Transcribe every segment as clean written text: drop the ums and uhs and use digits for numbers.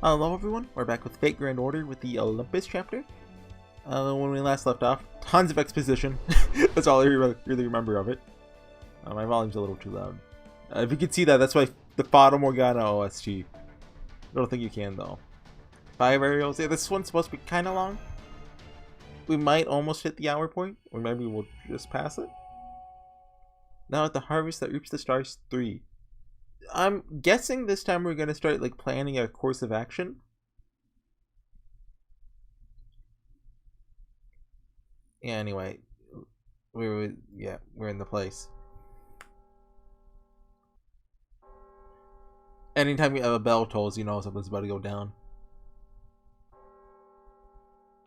Hello everyone, we're back with Fate Grand Order with the Olympus chapter. When we last left off, tons of exposition. That's all I really remember of it. My volume's a little too loud. If you can see that, that's why the Fata Morgana OST. I don't think you can though. 5 aerials. Yeah, this one's supposed to be kind of long. We might almost hit the hour point, or maybe we'll just pass it. Now at the harvest that reaps the stars 3. I'm guessing this time we're gonna start like planning a course of action. Yeah, anyway, we're in the place. Anytime you have a bell tolls, you know something's about to go down.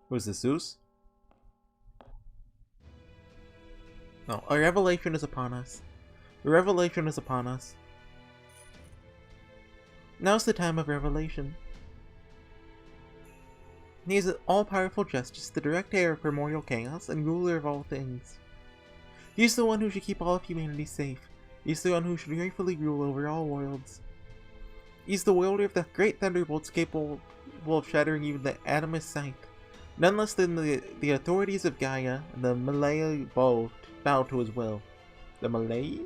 What is this, Zeus? No, a revelation is upon us. The revelation is upon us. Now's the time of revelation. He is an all-powerful justice, the direct heir of primordial chaos, and ruler of all things. He is the one who should keep all of humanity safe. He is the one who should rightfully rule over all worlds. He is the wielder of the great thunderbolts capable of shattering even the Adamus scythe. None less than the authorities of Gaia and the Malaya bow to his will. The Malay?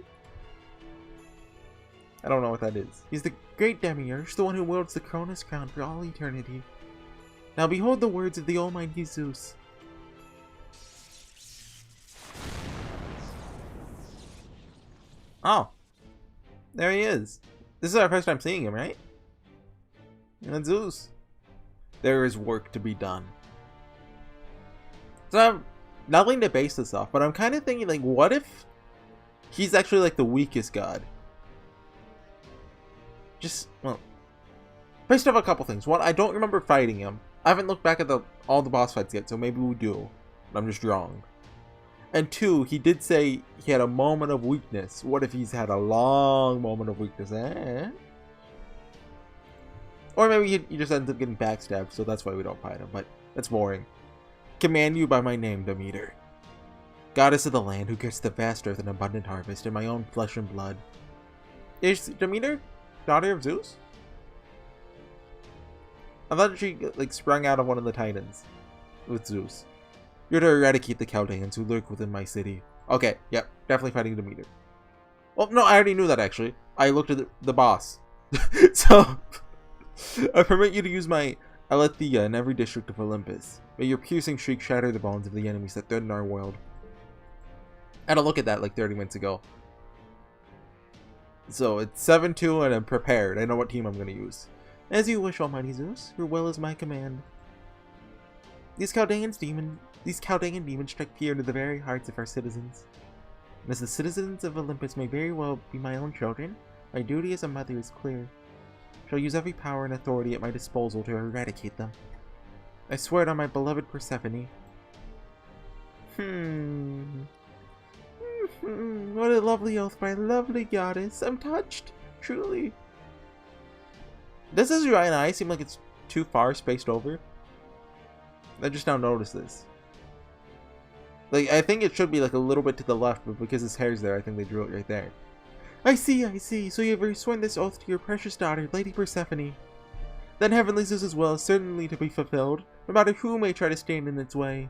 I don't know what that is. He's the great Demiurge, the one who wields the Cronus crown for all eternity. Now behold the words of the almighty Zeus. Oh. There he is. This is our first time seeing him, right? And Zeus. There is work to be done. So I'm nothing to base this off, but I'm kind of thinking, like, what if he's actually like the weakest god? Just, well, based off a couple things. One, I don't remember fighting him. I haven't looked back at all the boss fights yet, so maybe we do. But I'm just wrong. And two, he did say he had a moment of weakness. What if he's had a long moment of weakness? Or maybe he just ends up getting backstabbed, so that's why we don't fight him. But that's boring. Command you by my name, Demeter. Goddess of the land who gets the vast earth and abundant harvest in my own flesh and blood. Is Demeter daughter of Zeus? I thought she like sprung out of one of the titans with Zeus. You're to eradicate the Chaldeans who lurk within my city. Okay, yep, definitely fighting Demeter. Well, no, I already knew that actually. I looked at the boss. So, I permit you to use my Aletheia in every district of Olympus. May your piercing shriek shatter the bones of the enemies that threaten our world. I had a look at that like 30 minutes ago. So it's 7-2 and I'm prepared. I know what team I'm going to use. As you wish, almighty Zeus. Your will is my command. These Chaldean demons strike fear into the very hearts of our citizens. And as the citizens of Olympus may very well be my own children, my duty as a mother is clear. I shall use every power and authority at my disposal to eradicate them. I swear it on my beloved Persephone. What a lovely oath, my lovely goddess. I'm touched. Truly. Does this right eye seem like it's too far spaced over? I just now noticed this. Like, I think it should be like a little bit to the left, but because his hair's there, I think they drew it right there. I see. So you have sworn this oath to your precious daughter, Lady Persephone. Then heavenly Zeus's will is certainly to be fulfilled, no matter who may try to stand in its way.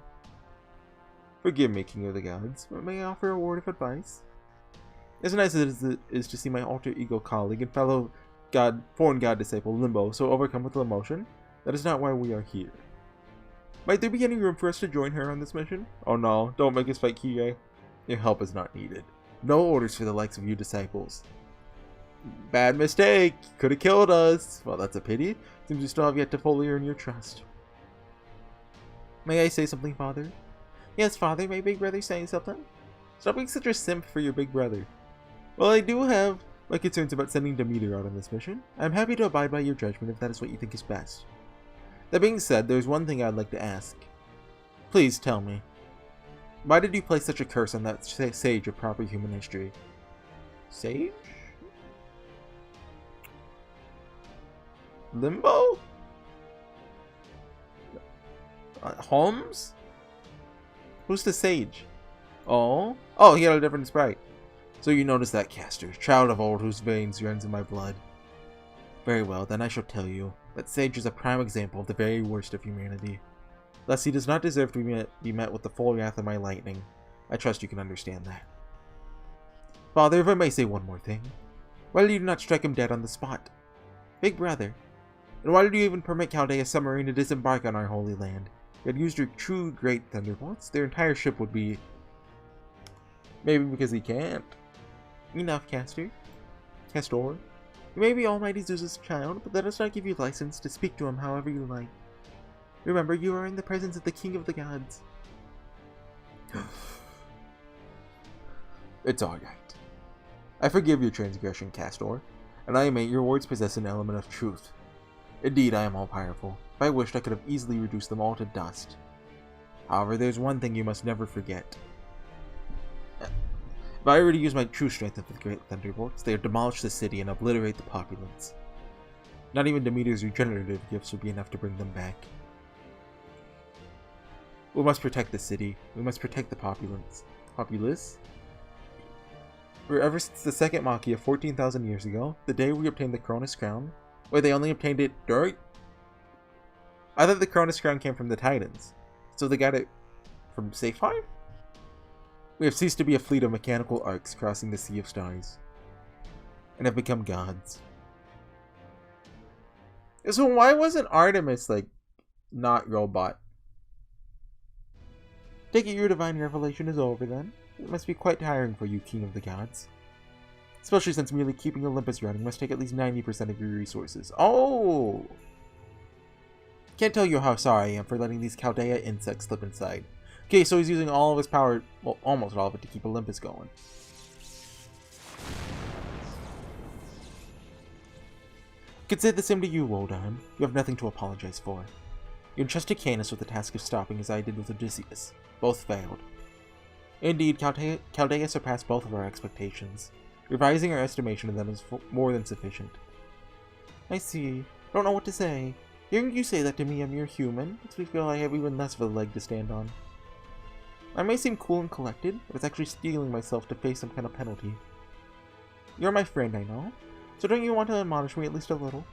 Forgive me, King of the Gods, but may I offer a word of advice? As nice as it is to see my alter ego colleague and fellow foreign god disciple Limbo so overcome with emotion, that is not why we are here. Might there be any room for us to join her on this mission? Oh no, don't make us fight Kie. Your help is not needed. No orders for the likes of you disciples. Bad mistake! Could have killed us! Well, that's a pity. Seems you still have yet to fully earn your trust. May I say something, Father? Yes, Father, my big brother saying something? Stop being such a simp for your big brother. Well, I do have my concerns about sending Demeter out on this mission. I'm happy to abide by your judgment if that is what you think is best. That being said, there's one thing I'd like to ask. Please tell me. Why did you place such a curse on that sage of proper human history? Sage? Limbo? Holmes? Who's the sage? Oh? Oh, he had a different sprite. So you notice that, Caster, child of old whose veins runs in my blood. Very well, then I shall tell you. That sage is a prime example of the very worst of humanity. Thus, he does not deserve to be met with the full wrath of my lightning. I trust you can understand that. Father, if I may say one more thing. Why did you not strike him dead on the spot? Big brother. And why did you even permit Chaldea's submarine to disembark on our holy land? If you had used your true great thunderbolts, their entire ship would be... Maybe because he can't. Enough, Castor. You may be Almighty Zeus's child, but that does not give you license to speak to him however you like. Remember, you are in the presence of the King of the Gods. It's alright. I forgive your transgression, Castor, and I admit your words possess an element of truth. Indeed, I am all-powerful. If I wished, I could have easily reduced them all to dust. However, there's one thing you must never forget. If I were to use my true strength of the Great Thunderbolts, they would demolish the city and obliterate the populace. Not even Demeter's regenerative gifts would be enough to bring them back. We must protect the city. We must protect the populace. For ever since the second Machia 14,000 years ago, the day we obtained the Cronus Crown, where they only obtained it during... I thought the Cronus Crown came from the Titans, so they got it from Sapphire? We have ceased to be a fleet of mechanical arcs crossing the Sea of Stars, and have become gods. So why wasn't Artemis, like, not robot? Take it your divine revelation is over then. It must be quite tiring for you, King of the Gods. Especially since merely keeping Olympus running must take at least 90% of your resources. Oh! Can't tell you how sorry I am for letting these Chaldea insects slip inside. Okay, so he's using all of his power, well, almost all of it, to keep Olympus going. Could say the same to you, Wodan. You have nothing to apologize for. You entrusted Canis with the task of stopping as I did with Odysseus. Both failed. Indeed, Chaldea surpassed both of our expectations. Revising our estimation of them is more than sufficient. I see. Don't know what to say. Hearing you say that to me, a mere human, makes me feel I have even less of a leg to stand on. I may seem cool and collected, but it's actually steeling myself to face some kind of penalty. You're my friend, I know, so don't you want to admonish me at least a little?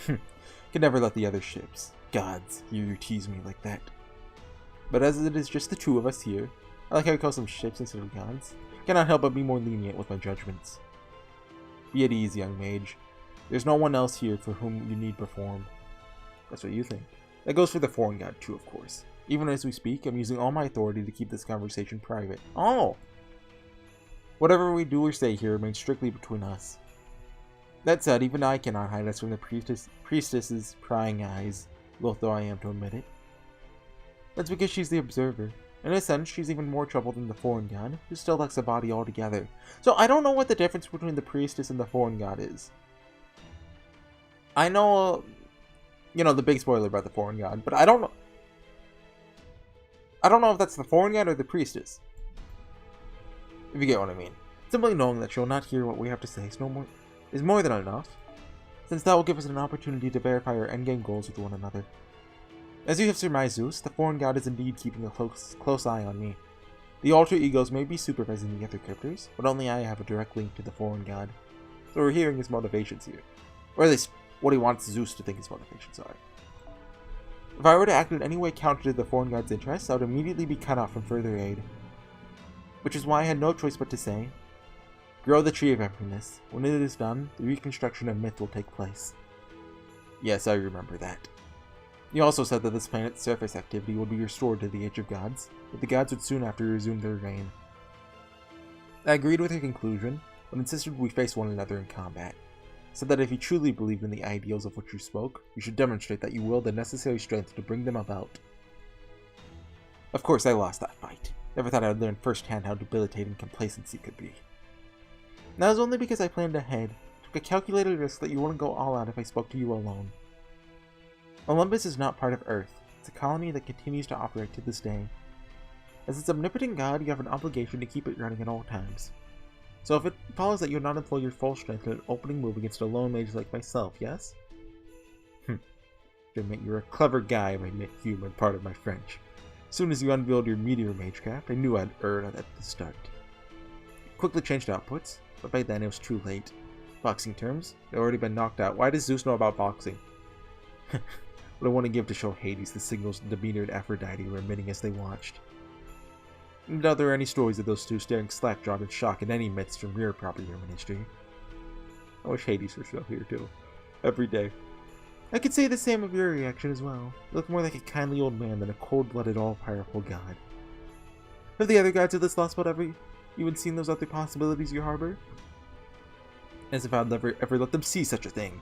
Can never let the other ships, gods, hear you tease me like that. But as it is just the two of us here, I like how he calls them ships instead of gods, cannot help but be more lenient with my judgments. Be at ease, young mage. There's no one else here for whom you need perform. That's what you think. That goes for the foreign god too, of course. Even as we speak, I'm using all my authority to keep this conversation private. Oh! Whatever we do or say here remains strictly between us. That said, even I cannot hide us from the priestess's prying eyes, loath though I am to admit it. That's because she's the observer. In a sense, she's even more trouble than the foreign god, who still lacks a body altogether. So I don't know what the difference between the priestess and the foreign god is. I know, you know, the big spoiler about the foreign god, but I don't know if that's the foreign god or the priestess. If you get what I mean. Simply knowing that she'll not hear what we have to say is more than enough, since that will give us an opportunity to verify our endgame goals with one another. As you have surmised, Zeus, the foreign god is indeed keeping a close eye on me. The alter egos may be supervising the other characters, but only I have a direct link to the foreign god. So we're hearing his motivations here. Or at least, what he wants Zeus to think his motivations are. If I were to act in any way counter to the foreign god's interests, I would immediately be cut off from further aid. Which is why I had no choice but to say, grow the Tree of Emptiness. When it is done, the reconstruction of myth will take place. Yes, I remember that. He also said that this planet's surface activity would be restored to the Age of Gods, but the gods would soon after resume their reign. I agreed with her conclusion, but insisted we face one another in combat. Said that if you truly believed in the ideals of which you spoke, you should demonstrate that you willed the necessary strength to bring them about. Of course, I lost that fight. Never thought I'd learn firsthand how debilitating complacency could be. That was only because I planned ahead, took a calculated risk that you wouldn't go all out if I spoke to you alone. Olympus is not part of Earth. It's a colony that continues to operate to this day. As its omnipotent god, you have an obligation to keep it running at all times. So if it follows that you would not employ your full strength in an opening move against a lone mage like myself, yes? To admit you're a clever guy if I admit human, part of my French. As soon as you unveiled your meteor magecraft, I knew I'd erred at the start. Quickly changed outputs, but by then it was too late. boxing terms. They've already been knocked out. Why does Zeus know about boxing? What I want to give to show Hades the signals Demeter and Aphrodite were emitting as they watched. And are there any stories of those two staring slack-jawed in shock in any myths from your property human history? I wish Hades were still here too. Every day. I could say the same of your reaction as well. You look more like a kindly old man than a cold-blooded, all-powerful god. Have the other gods of this lost world ever even seen those other possibilities you harbor? As if I'd never ever let them see such a thing.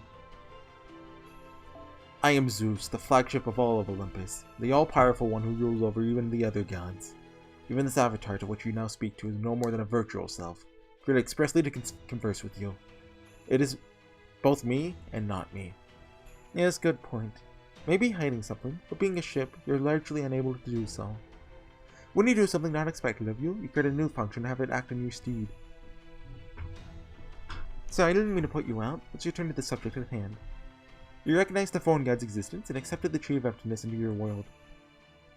I am Zeus, the flagship of all of Olympus, the all-powerful one who rules over even the other gods. Even this avatar to which you now speak to is no more than a virtual self, created expressly to converse with you. It is both me and not me. Yes, good point. Maybe hiding something, but being a ship, you're largely unable to do so. When you do something not expected of you, you create a new function to have it act on your steed. Sorry, I didn't mean to put you out. Let's return to the subject at hand. You recognized the foreign god's existence and accepted the Tree of Emptiness into your world.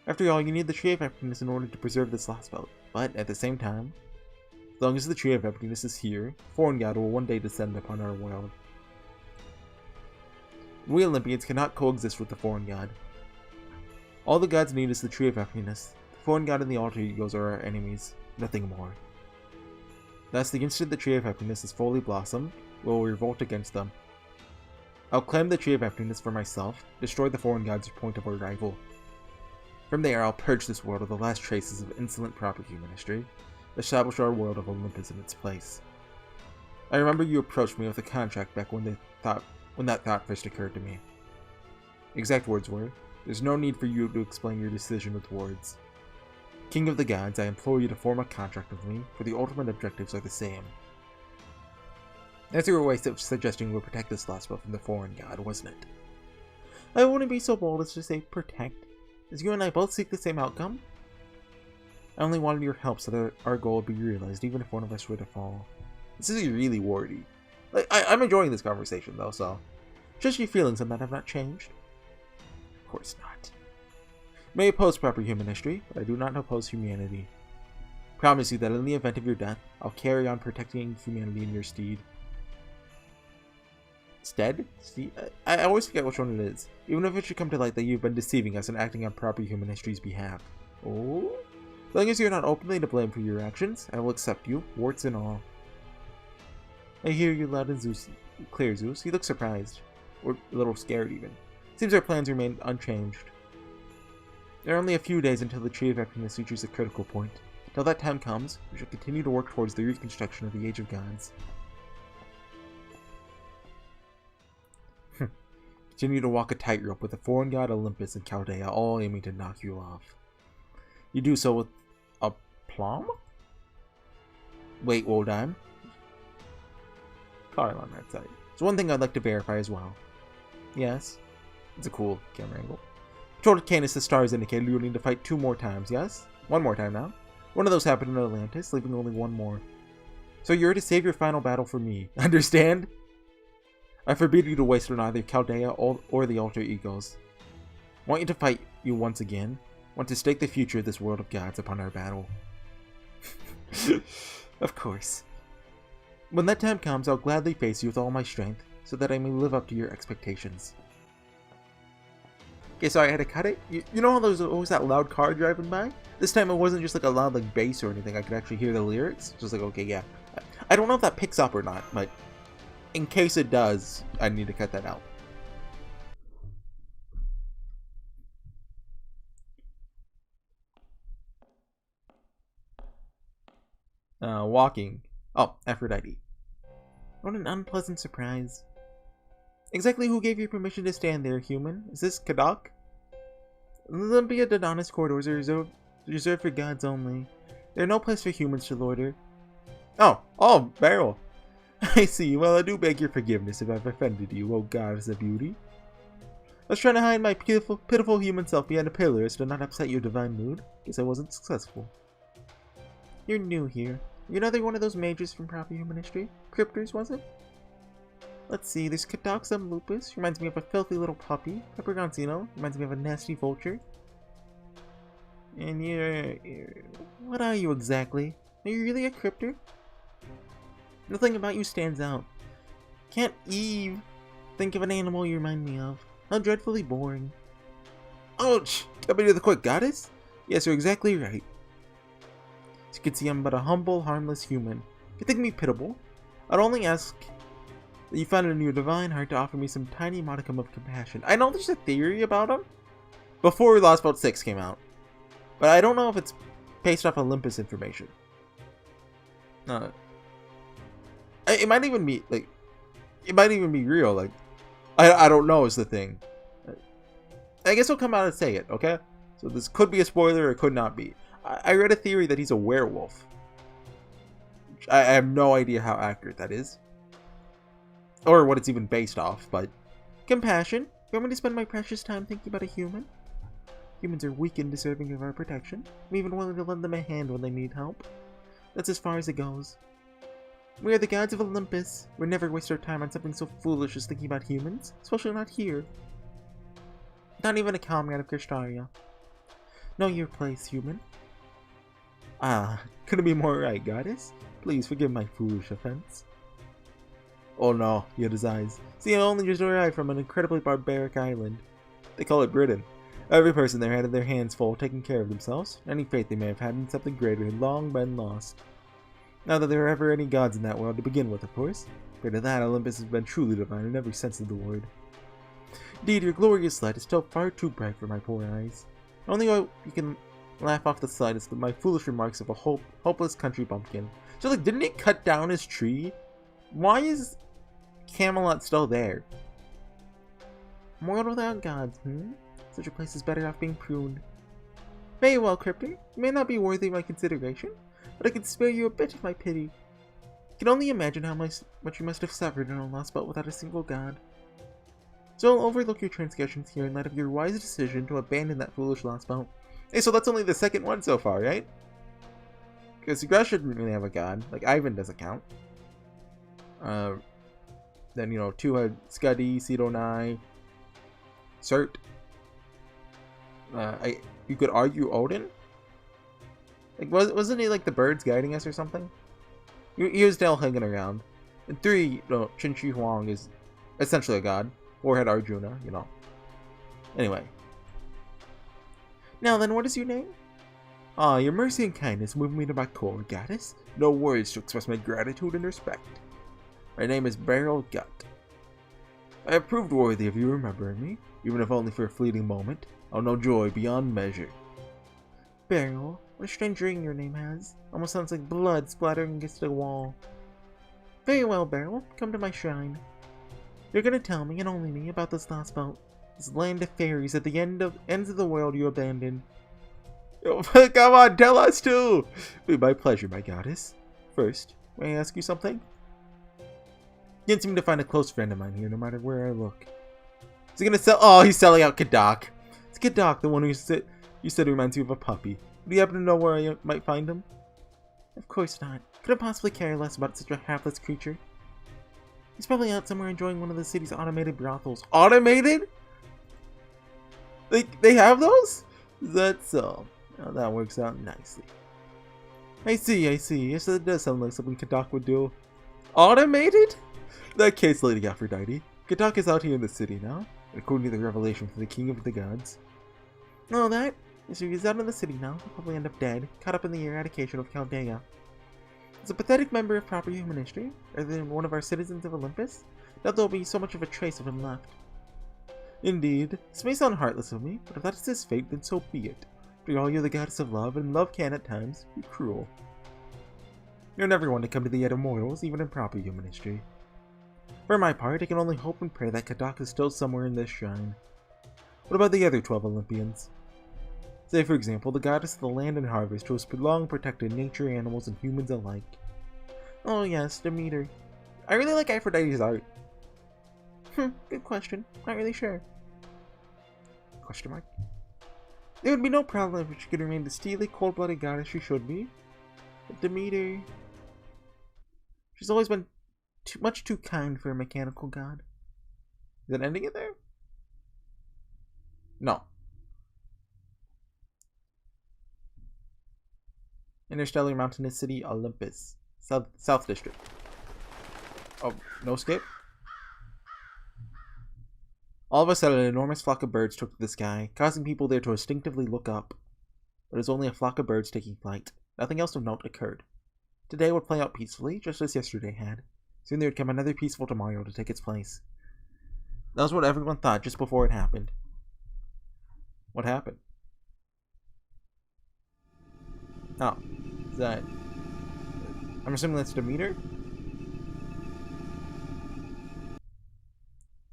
After all, you need the Tree of Emptiness in order to preserve this lost belt, but at the same time, as long as the Tree of Emptiness is here, foreign god will one day descend upon our world. We Olympians cannot coexist with the foreign god. All the gods need is the Tree of Emptiness. The foreign god and the alter egos are our enemies, nothing more. Thus, the instant the Tree of Emptiness is fully blossomed, we will revolt against them. I'll claim the Tree of Emptiness for myself, destroy the foreign god's point of arrival. From there, I'll purge this world of the last traces of insolent proper human history, establish our world of Olympus in its place. I remember you approached me with a contract back when that thought first occurred to me. Exact words were, "There's no need for you to explain your decision with words. King of the gods, I implore you to form a contract with me, for the ultimate objectives are the same." That's your way of suggesting we'll protect this lost belt from the foreign god, wasn't it? I wouldn't be so bold as to say protect, as you and I both seek the same outcome. I only wanted your help so that our goal would be realized, even if one of us were to fall. This is really wordy. I'm enjoying this conversation, though, so... just your feelings on that have not changed? Of course not. I may oppose proper human history, but I do not oppose humanity. Promise you that in the event of your death, I'll carry on protecting humanity in your stead. Stead? I always forget which one it is, even if it should come to light that you've been deceiving us and acting on proper human history's behalf. Oh? As long as you're not openly to blame for your actions, I will accept you, warts and all. I hear you loud and clear, Zeus. You look surprised, or a little scared even. Seems our plans remain unchanged. There are only a few days until the Tree of Emptiness reaches a critical point. Till that time comes, we shall continue to work towards the reconstruction of the Age of Gods. Continue to walk a tightrope with the foreign god Olympus and Chaldea all aiming to knock you off. You do so with aplomb? Wait, hold on. Car on that side. There's one thing I'd like to verify as well. Yes? It's a cool camera angle. You told Canis the stars indicated you'll need to fight 2 more times, yes? 1 more time now. One of those happened in Atlantis, leaving only 1 more. So you're to save your final battle for me. Understand? I forbid you to waste on either Chaldea or the alter egos. Want you to fight you once again. Want to stake the future of this world of gods upon our battle. Of course. When that time comes, I'll gladly face you with all my strength, so that I may live up to your expectations. Okay, sorry, I had to cut it. You know how there's always that loud car driving by? This time it wasn't just like a loud like bass or anything. I could actually hear the lyrics. Just like, okay, yeah. I don't know if that picks up or not, but in case it does, I need to cut that out. Walking. Oh, Aphrodite. What an unpleasant surprise. Exactly who gave you permission to stand there, human? Is this Kadak? The Olympia Dodonis corridors are reserved for gods only. There are no place for humans to loiter. Oh, Beryl. I see. Well, I do beg your forgiveness if I've offended you, oh goddess of beauty. I was trying to hide my pitiful human self behind a pillar so to not upset your divine mood. Guess I wasn't successful. You're new here. You're another one of those mages from proper human history? Cryptors, was it? Let's see, there's Cadoxum Lupus, reminds me of a filthy little puppy. Pepergoncino, reminds me of a nasty vulture. And you're... what are you exactly? Are you really a cryptor? Nothing about you stands out. Can't Eve think of an animal you remind me of? How dreadfully boring. Ouch! Got me to the quick, goddess? Yes, you're exactly right. As you can see, I'm but a humble, harmless human. If you think me pitiable, I'd only ask that you found it in your divine heart to offer me some tiny modicum of compassion. I know there's a theory about him before Lost Boat 6 came out, but I don't know if it's based off Olympus information. It might even be like, it might even be real. Like, I don't know is the thing. I guess I'll come out and say it, okay? So this could be a spoiler, or it could not be. I read a theory that he's a werewolf. I have no idea how accurate that is, or what it's even based off. But compassion. You want me to spend my precious time thinking about a human? Humans are weak and deserving of our protection. I'm even willing to lend them a hand when they need help. That's as far as it goes. We are the gods of Olympus. We never waste our time on something so foolish as thinking about humans, especially not here. Not even a comrade of Krishtaria. Know your place, human. Couldn't be more right, goddess. Please forgive my foolish offense. Oh no, he had his eyes. See, I only just arrived from an incredibly barbaric island. They call it Britain. Every person there had their hands full taking care of themselves. Any faith they may have had in something greater had long been lost. Not that there were ever any gods in that world to begin with, of course. Compared to that, Olympus has been truly divine in every sense of the word. Indeed, your glorious light is still far too bright for my poor eyes. Only you can laugh off the slightest of my foolish remarks of a hopeless country bumpkin. So, like, didn't he cut down his tree? Why is Camelot still there? World without gods, Such a place is better off being pruned. Very well, Cryptor. You may not be worthy of my consideration, but I can spare you a bit of my pity. I can only imagine how much you must have suffered in a lost boat without a single god. So I'll overlook your transgressions here in light of your wise decision to abandon that foolish lost boat. Hey, so that's only the second one so far, right? Because Grash shouldn't really have a god. Like, Ivan doesn't count. Then, you know, 2 had Skadi, Sidonai, Cert. You could argue Odin? Like, wasn't he like the birds guiding us or something? He was still hanging around. And 3, no, Qin Shi Huang is essentially a god. 4 had Arjuna, you know. Anyway. Now then, what is your name? Your mercy and kindness move me to my core, goddess. No words to express my gratitude and respect. My name is Beryl Gut. I have proved worthy of you remembering me, even if only for a fleeting moment. I'll know joy beyond measure. Beryl, what a strange ring your name has. Almost sounds like blood splattering against a wall. Very well, Beryl. Come to my shrine. You're gonna tell me, and only me, about this lost boat. This land of fairies at the ends of the world you abandoned. Oh, come on, tell us too! It'll be my pleasure, my goddess. First, may I ask you something? You can't seem to find a close friend of mine here, no matter where I look. Is he gonna sell? Oh, he's selling out Kadak. It's Kadak, the one who you said reminds you of a puppy. Do you happen to know where I might find him? Of course not. Could I possibly care less about such a hapless creature? He's probably out somewhere enjoying one of the city's automated brothels. Automated? They have those? That's all. Oh, that works out nicely. I see. Yes, that does sound like something Kadak would do. Automated? In that case, Lady Aphrodite, Kadak is out here in the city now, according to the revelation from the King of the Gods. All that? Yes, he's out in the city now. He'll probably end up dead, caught up in the eradication of Chaldea. As a pathetic member of proper human history, rather than one of our citizens of Olympus, not there'll be so much of a trace of him left. Indeed, this may sound heartless of me, but if that is his fate, then so be it. After all, you're the goddess of love, and love can, at times, be cruel. You're never one to come to the immortals, even in proper human history. For my part, I can only hope and pray that Kadak is still somewhere in this shrine. What about the other 12 Olympians? Say, for example, the goddess of the land and harvest who has long protected nature, animals, and humans alike. Oh yes, Demeter. I really like Aphrodite's art. Good question. Not really sure. Question mark. There would be no problem if she could remain the steely, cold-blooded goddess she should be. But Demeter... she's always been much too kind for a mechanical god. Is it ending it there? No. Interstellar Mountainous City, Olympus. South District. Oh, no skip? All of a sudden, an enormous flock of birds took to the sky, causing people there to instinctively look up. But it was only a flock of birds taking flight. Nothing else of note occurred. Today would play out peacefully, just as yesterday had. Soon there would come another peaceful tomorrow to take its place. That was what everyone thought just before it happened. What happened? Oh, is that... I'm assuming that's Demeter?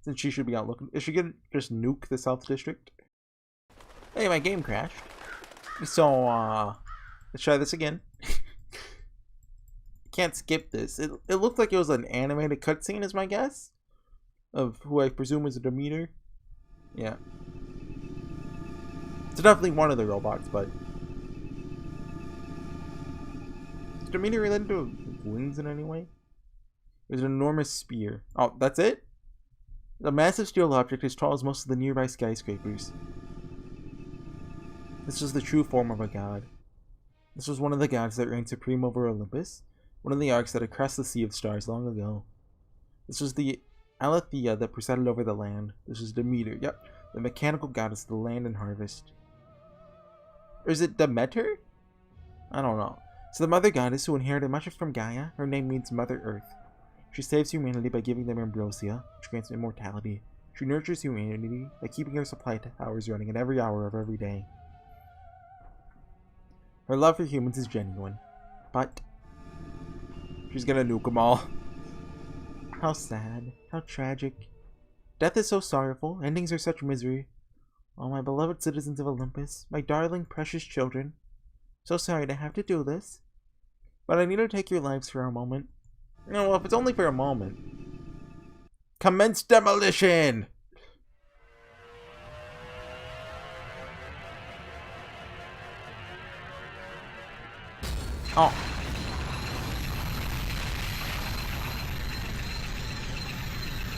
Since she should be out looking... Is she gonna just nuke the South District? Hey, my game crashed. So, let's try this again. Can't skip this. It looked like it was an animated cutscene, is my guess. Of who I presume was a Demeter. Yeah. It's definitely one of the robots, but... Is Demeter related to wings in any way? There's an enormous spear. Oh, that's it? A massive steel object as tall as most of the nearby skyscrapers. This was the true form of a god. This was one of the gods that reigned supreme over Olympus, one of the arcs that had crossed the Sea of Stars long ago. This was the Aletheia that presided over the land. This was Demeter, yep, the mechanical goddess of the land and harvest. Or is it Demeter? I don't know. So the mother goddess who inherited much from Gaia, her name means Mother Earth. She saves humanity by giving them ambrosia, which grants immortality. She nurtures humanity by keeping her supply towers running at every hour of every day. Her love for humans is genuine, but she's gonna nuke them all. How sad, how tragic. Death is so sorrowful, endings are such misery. Oh, my beloved citizens of Olympus, my darling, precious children. So sorry to have to do this, but I need to take your lives for a moment. Well, if it's only for a moment. Commence demolition! Oh.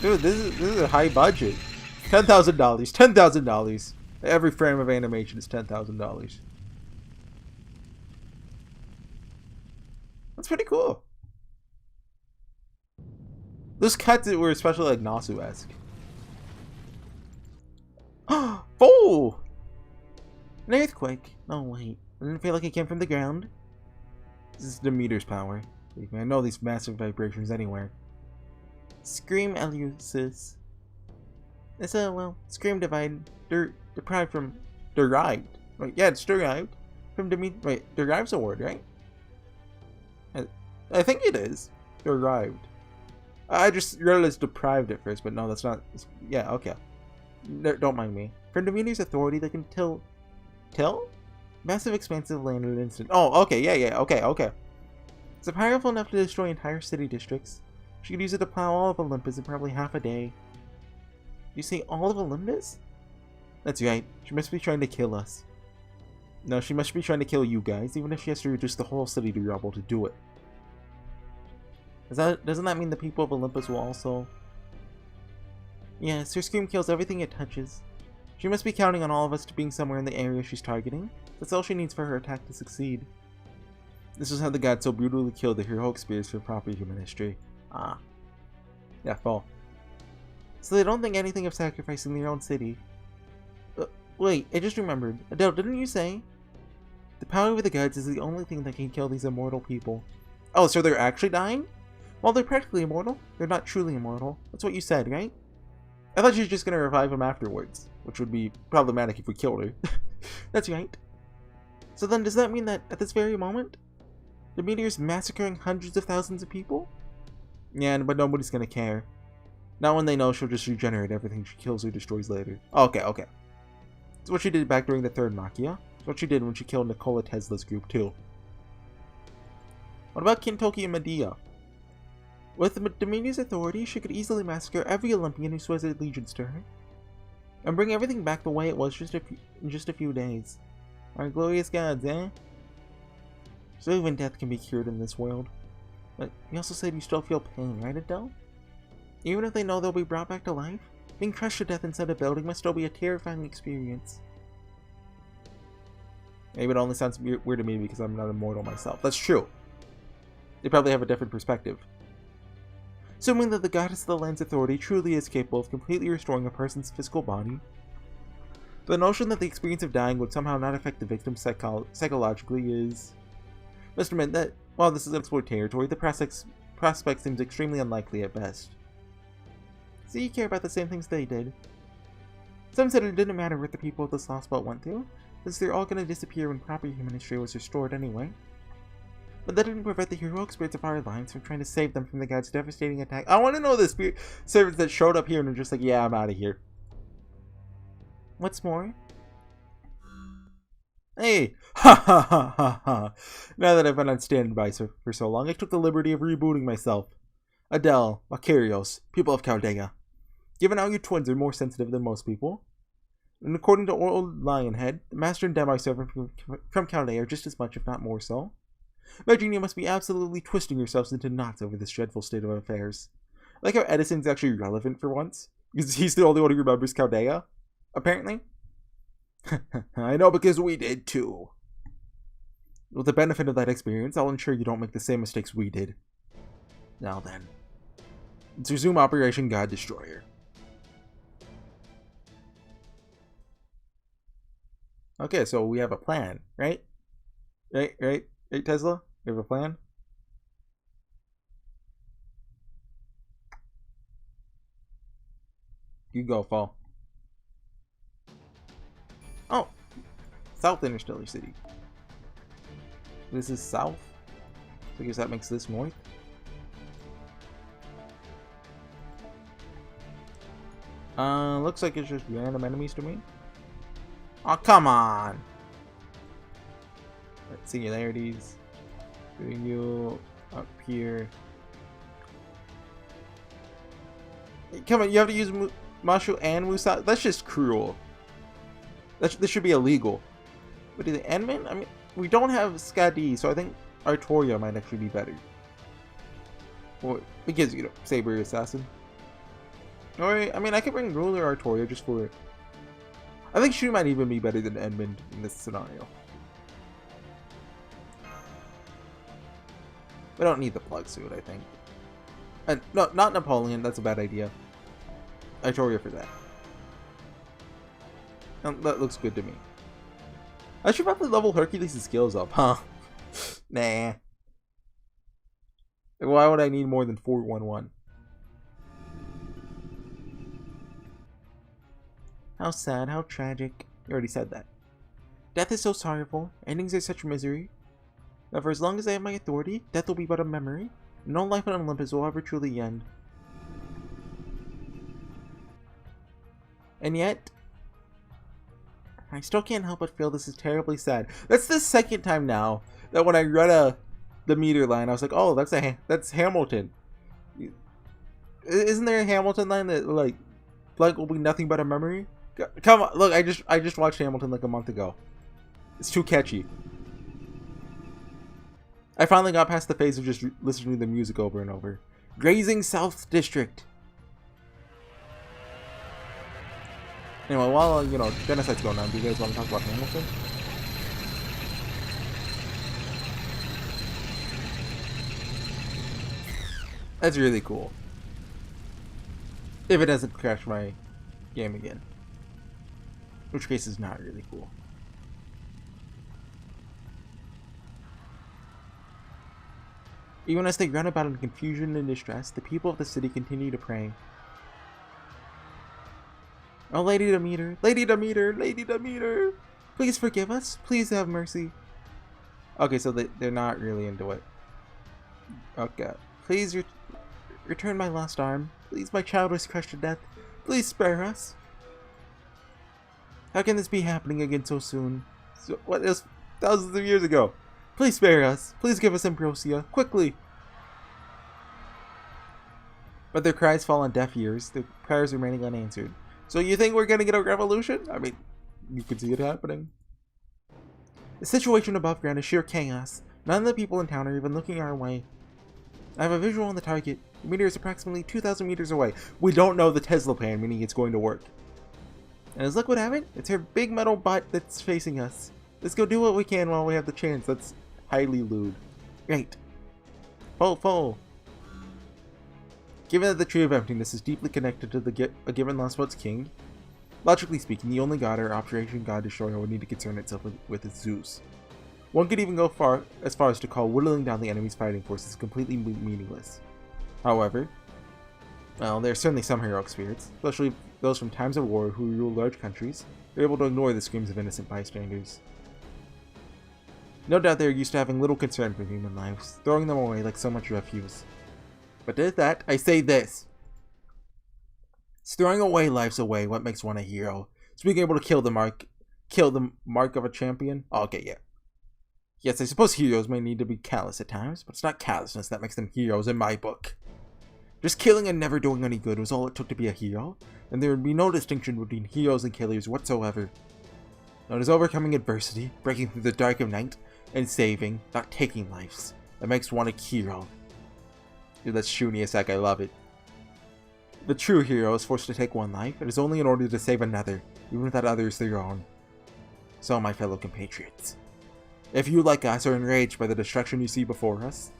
Dude, this is a high budget. $10,000. $10,000. Every frame of animation is $10,000. That's pretty cool. Those cuts were especially like Nasu-esque. Oh! An earthquake. Oh wait, I didn't feel like it came from the ground. This is Demeter's power. I know these massive vibrations anywhere. Scream Eleusis. It's a, well, scream deprived from... Derived. Wait, yeah, it's derived from Demeter. Wait, derive's a word, right? I think it is. Derived. I just read it as deprived at first, but no, that's not... Yeah, okay. Don't mind me. From Demeter's authority, they can till? Massive expansive land in an instant. Oh, okay, yeah, okay. It's powerful enough to destroy entire city districts. She could use it to plow all of Olympus in probably half a day. You say all of Olympus? That's right. She must be trying to kill us. No, she must be trying to kill you guys, even if she has to reduce the whole city to rubble to do it. Doesn't that mean the people of Olympus will also... Yes, her scream kills everything it touches. She must be counting on all of us to being somewhere in the area she's targeting. That's all she needs for her attack to succeed. This is how the god so brutally killed the heroic spears for proper human history. Ah. Yeah, fall. So they don't think anything of sacrificing their own city. Wait, I just remembered. Adele, didn't you say? The power of the gods is the only thing that can kill these immortal people. Oh, so they're actually dying? While they're practically immortal, they're not truly immortal. That's what you said, right? I thought she was just gonna revive them afterwards, which would be problematic if we killed her. That's right. So then does that mean that at this very moment, the meteor's massacring hundreds of thousands of people? Yeah, but nobody's gonna care. Not when they know she'll just regenerate everything she kills or destroys later. Okay. It's what she did back during the third Machia. It's what she did when she killed Nikola Tesla's group too. What about Kintoki and Medea? With Demeter's authority, she could easily massacre every Olympian who swears allegiance to her, and bring everything back the way it was in just a few days. Our glorious gods, eh? So even death can be cured in this world. But you also said you still feel pain, right, Adele? Even if they know they'll be brought back to life, being crushed to death inside a building must still be a terrifying experience. Maybe it only sounds weird to me because I'm not immortal myself. That's true. They probably have a different perspective. Assuming that the goddess of the land's authority truly is capable of completely restoring a person's physical body, the notion that the experience of dying would somehow not affect the victim psychologically is... Must admit that, while this is unexplored territory, the prospect seems extremely unlikely at best. So you care about the same things they did. Some said it didn't matter what the people of this lost spot went through, since they're all going to disappear when proper human history was restored anyway. But that didn't prevent the heroic spirits of our alliance from trying to save them from the god's devastating attack. I want to know the spirit servants that showed up here and are just like, yeah, I'm out of here. What's more? Hey! Ha ha ha ha ha! Now that I've been on standby for so long, I took the liberty of rebooting myself. Adele, Makarios, people of Chaldea. Given how you twins are more sensitive than most people, and according to old Lionhead, the master and demi servant from Chaldea are just as much, if not more so. Imagine you must be absolutely twisting yourselves into knots over this dreadful state of affairs. I like how Edison's actually relevant for once, because he's the only one who remembers Chaldea, apparently. I know, because we did too. With the benefit of that experience, I'll ensure you don't make the same mistakes we did. Now then, let's resume Operation God Destroyer. Okay, so we have a plan, right? Right, Tesla? We have a plan? You go, Fall. Oh! South Interstellar City. This is south? So I guess that makes this north? Looks like it's just random enemies to me. Oh, come on! Singularities. Doing you up here. Come on, you have to use Mashu and Musa? That's just cruel. This should be illegal. But the Endman? I mean, we don't have Skadi, so I think Artoria might actually be better. Well, because, you know, Saber Assassin. Or, I mean, I could bring Ruler Artoria just for... I think she might even be better than Edmund in this scenario. We don't need the plug suit, I think. And no, not Napoleon, that's a bad idea. Artoria for that. That looks good to me. I should probably level Hercules' skills up, huh? Nah. Why would I need more than 411? How sad, how tragic. You already said that. Death is so sorrowful, endings are such misery. That for as long as I have my authority, death will be but a memory, and no life on Olympus will ever truly end. And yet, I still can't help but feel this is terribly sad. That's the second time now that when I read the meter line, I was like, oh, that's Hamilton. Isn't there a Hamilton line that like will be nothing but a memory? Come on, look, I just watched Hamilton like a month ago. It's too catchy. I finally got past the phase of just listening to the music over and over. Grazing South District. Anyway, while, you know, genocide's going on, do you guys want to talk about Hamilton? That's really cool. If it doesn't crash my game again. In which case is not really cool. Even as they run about in confusion and distress, the people of the city continue to pray. Oh, Lady Demeter, Lady Demeter, Lady Demeter, please forgive us, please have mercy. Okay, so they're not really into it. Okay, please return my lost arm. Please, my child was crushed to death. Please spare us. How can this be happening again so soon? So, what is thousands of years ago? Please spare us. Please give us Ambrosia. Quickly. But their cries fall on deaf ears, their prayers remaining unanswered. So you think we're gonna get a revolution? I mean, you could see it happening. The situation above ground is sheer chaos. None of the people in town are even looking our way. I have a visual on the target. The meteor is approximately 2,000 meters away. We don't know the Tesla plan, meaning it's going to work. And as luck would have it, it's her big metal butt that's facing us. Let's go do what we can while we have the chance. That's highly lewd. Great. Full. Given that the Tree of Emptiness is deeply connected to a given lost world's king, logically speaking, the only god or Operation God Destroyer would need to concern itself with is Zeus. One could even go as far as to call whittling down the enemy's fighting forces completely meaningless. However, well, there are certainly some heroic spirits, especially those from times of war who rule large countries, who are able to ignore the screams of innocent bystanders. No doubt they are used to having little concern for human lives, throwing them away like so much refuse. But did that, I say this. It's throwing away lives away what makes one a hero. It's being able to kill the mark of a champion? Okay, yeah. Yes, I suppose heroes may need to be callous at times, but it's not callousness that makes them heroes in my book. Just killing and never doing any good was all it took to be a hero, and there would be no distinction between heroes and killers whatsoever. Now it is overcoming adversity, breaking through the dark of night, and saving, not taking lives, that makes one a hero. Dude, that's true, Niasak, I love it. The true hero is forced to take one life, it is only in order to save another, even if that other is their own. So, my fellow compatriots, if you, like us, are enraged by the destruction you see before us,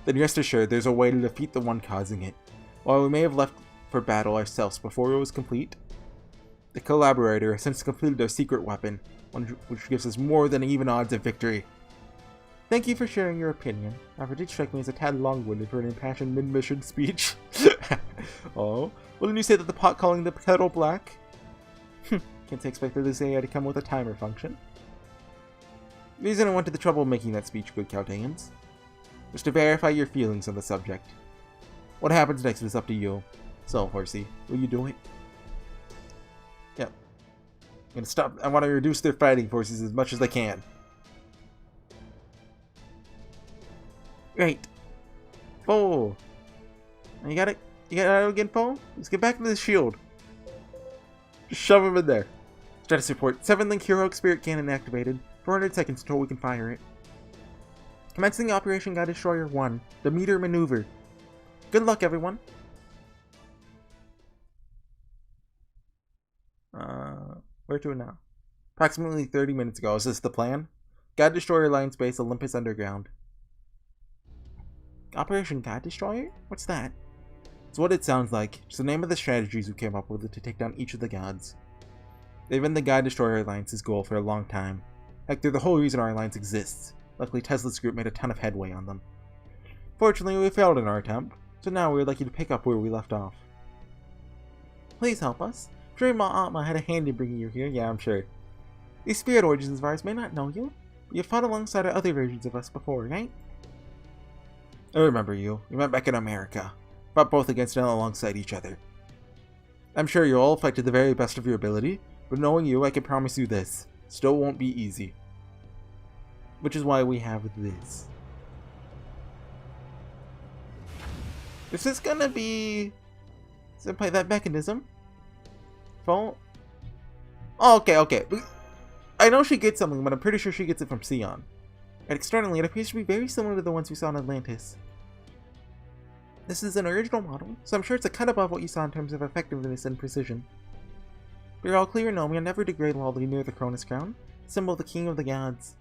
then rest assured there's a way to defeat the one causing it. While we may have left for battle ourselves before it was complete, the collaborator has since completed their secret weapon, one which gives us more than even odds of victory. Thank you for sharing your opinion. However, it did strike me as a tad long-winded for an impassioned mid-mission speech. Oh, wouldn't you say that the pot calling the kettle black? Can't expect this AI to come with a timer function. The reason I went to the trouble of making that speech, good Chaldeans, was to verify your feelings on the subject. What happens next is up to you. So, Horsey, will you do it? Yep. I'm gonna stop. I want to reduce their fighting forces as much as I can. Great. Foe. You got it? You got it again, Foe? Let's get back to the shield. Just shove him in there. Status report. 7-link heroic spirit cannon activated. 400 seconds until we can fire it. Commencing Operation God Destroyer 1. The meter maneuver. Good luck, everyone. Where to now? Approximately 30 minutes ago. Is this the plan? God Destroyer Alliance Base, Olympus Underground. Operation God Destroyer? What's that? It's what it sounds like. It's the name of the strategies we came up with to take down each of the gods. They've been the God Destroyer Alliance's goal for a long time. Heck, they're the whole reason our alliance exists. Luckily, Tesla's group made a ton of headway on them. Fortunately, we failed in our attempt, so now we would like you to pick up where we left off. Please help us. I'm sure Ma Atma had a hand in bringing you here, yeah, I'm sure. These spirit origins of ours may not know you, but you've fought alongside other versions of us before, right? I remember you. We met back in America. Fought both against and alongside each other. I'm sure you'll all fight to the very best of your ability, but knowing you, I can promise you this. Still won't be easy. Which is why we have this. Is this gonna be... Senpai, that mechanism? Phone? Oh, okay. I know she gets something, but I'm pretty sure she gets it from Sion. And externally, it appears to be very similar to the ones we saw in Atlantis. This is an original model, so I'm sure it's a cut above what you saw in terms of effectiveness and precision. But you're all clear, no, we'll never degrade while near the Cronus Crown, symbol of the King of the Gods.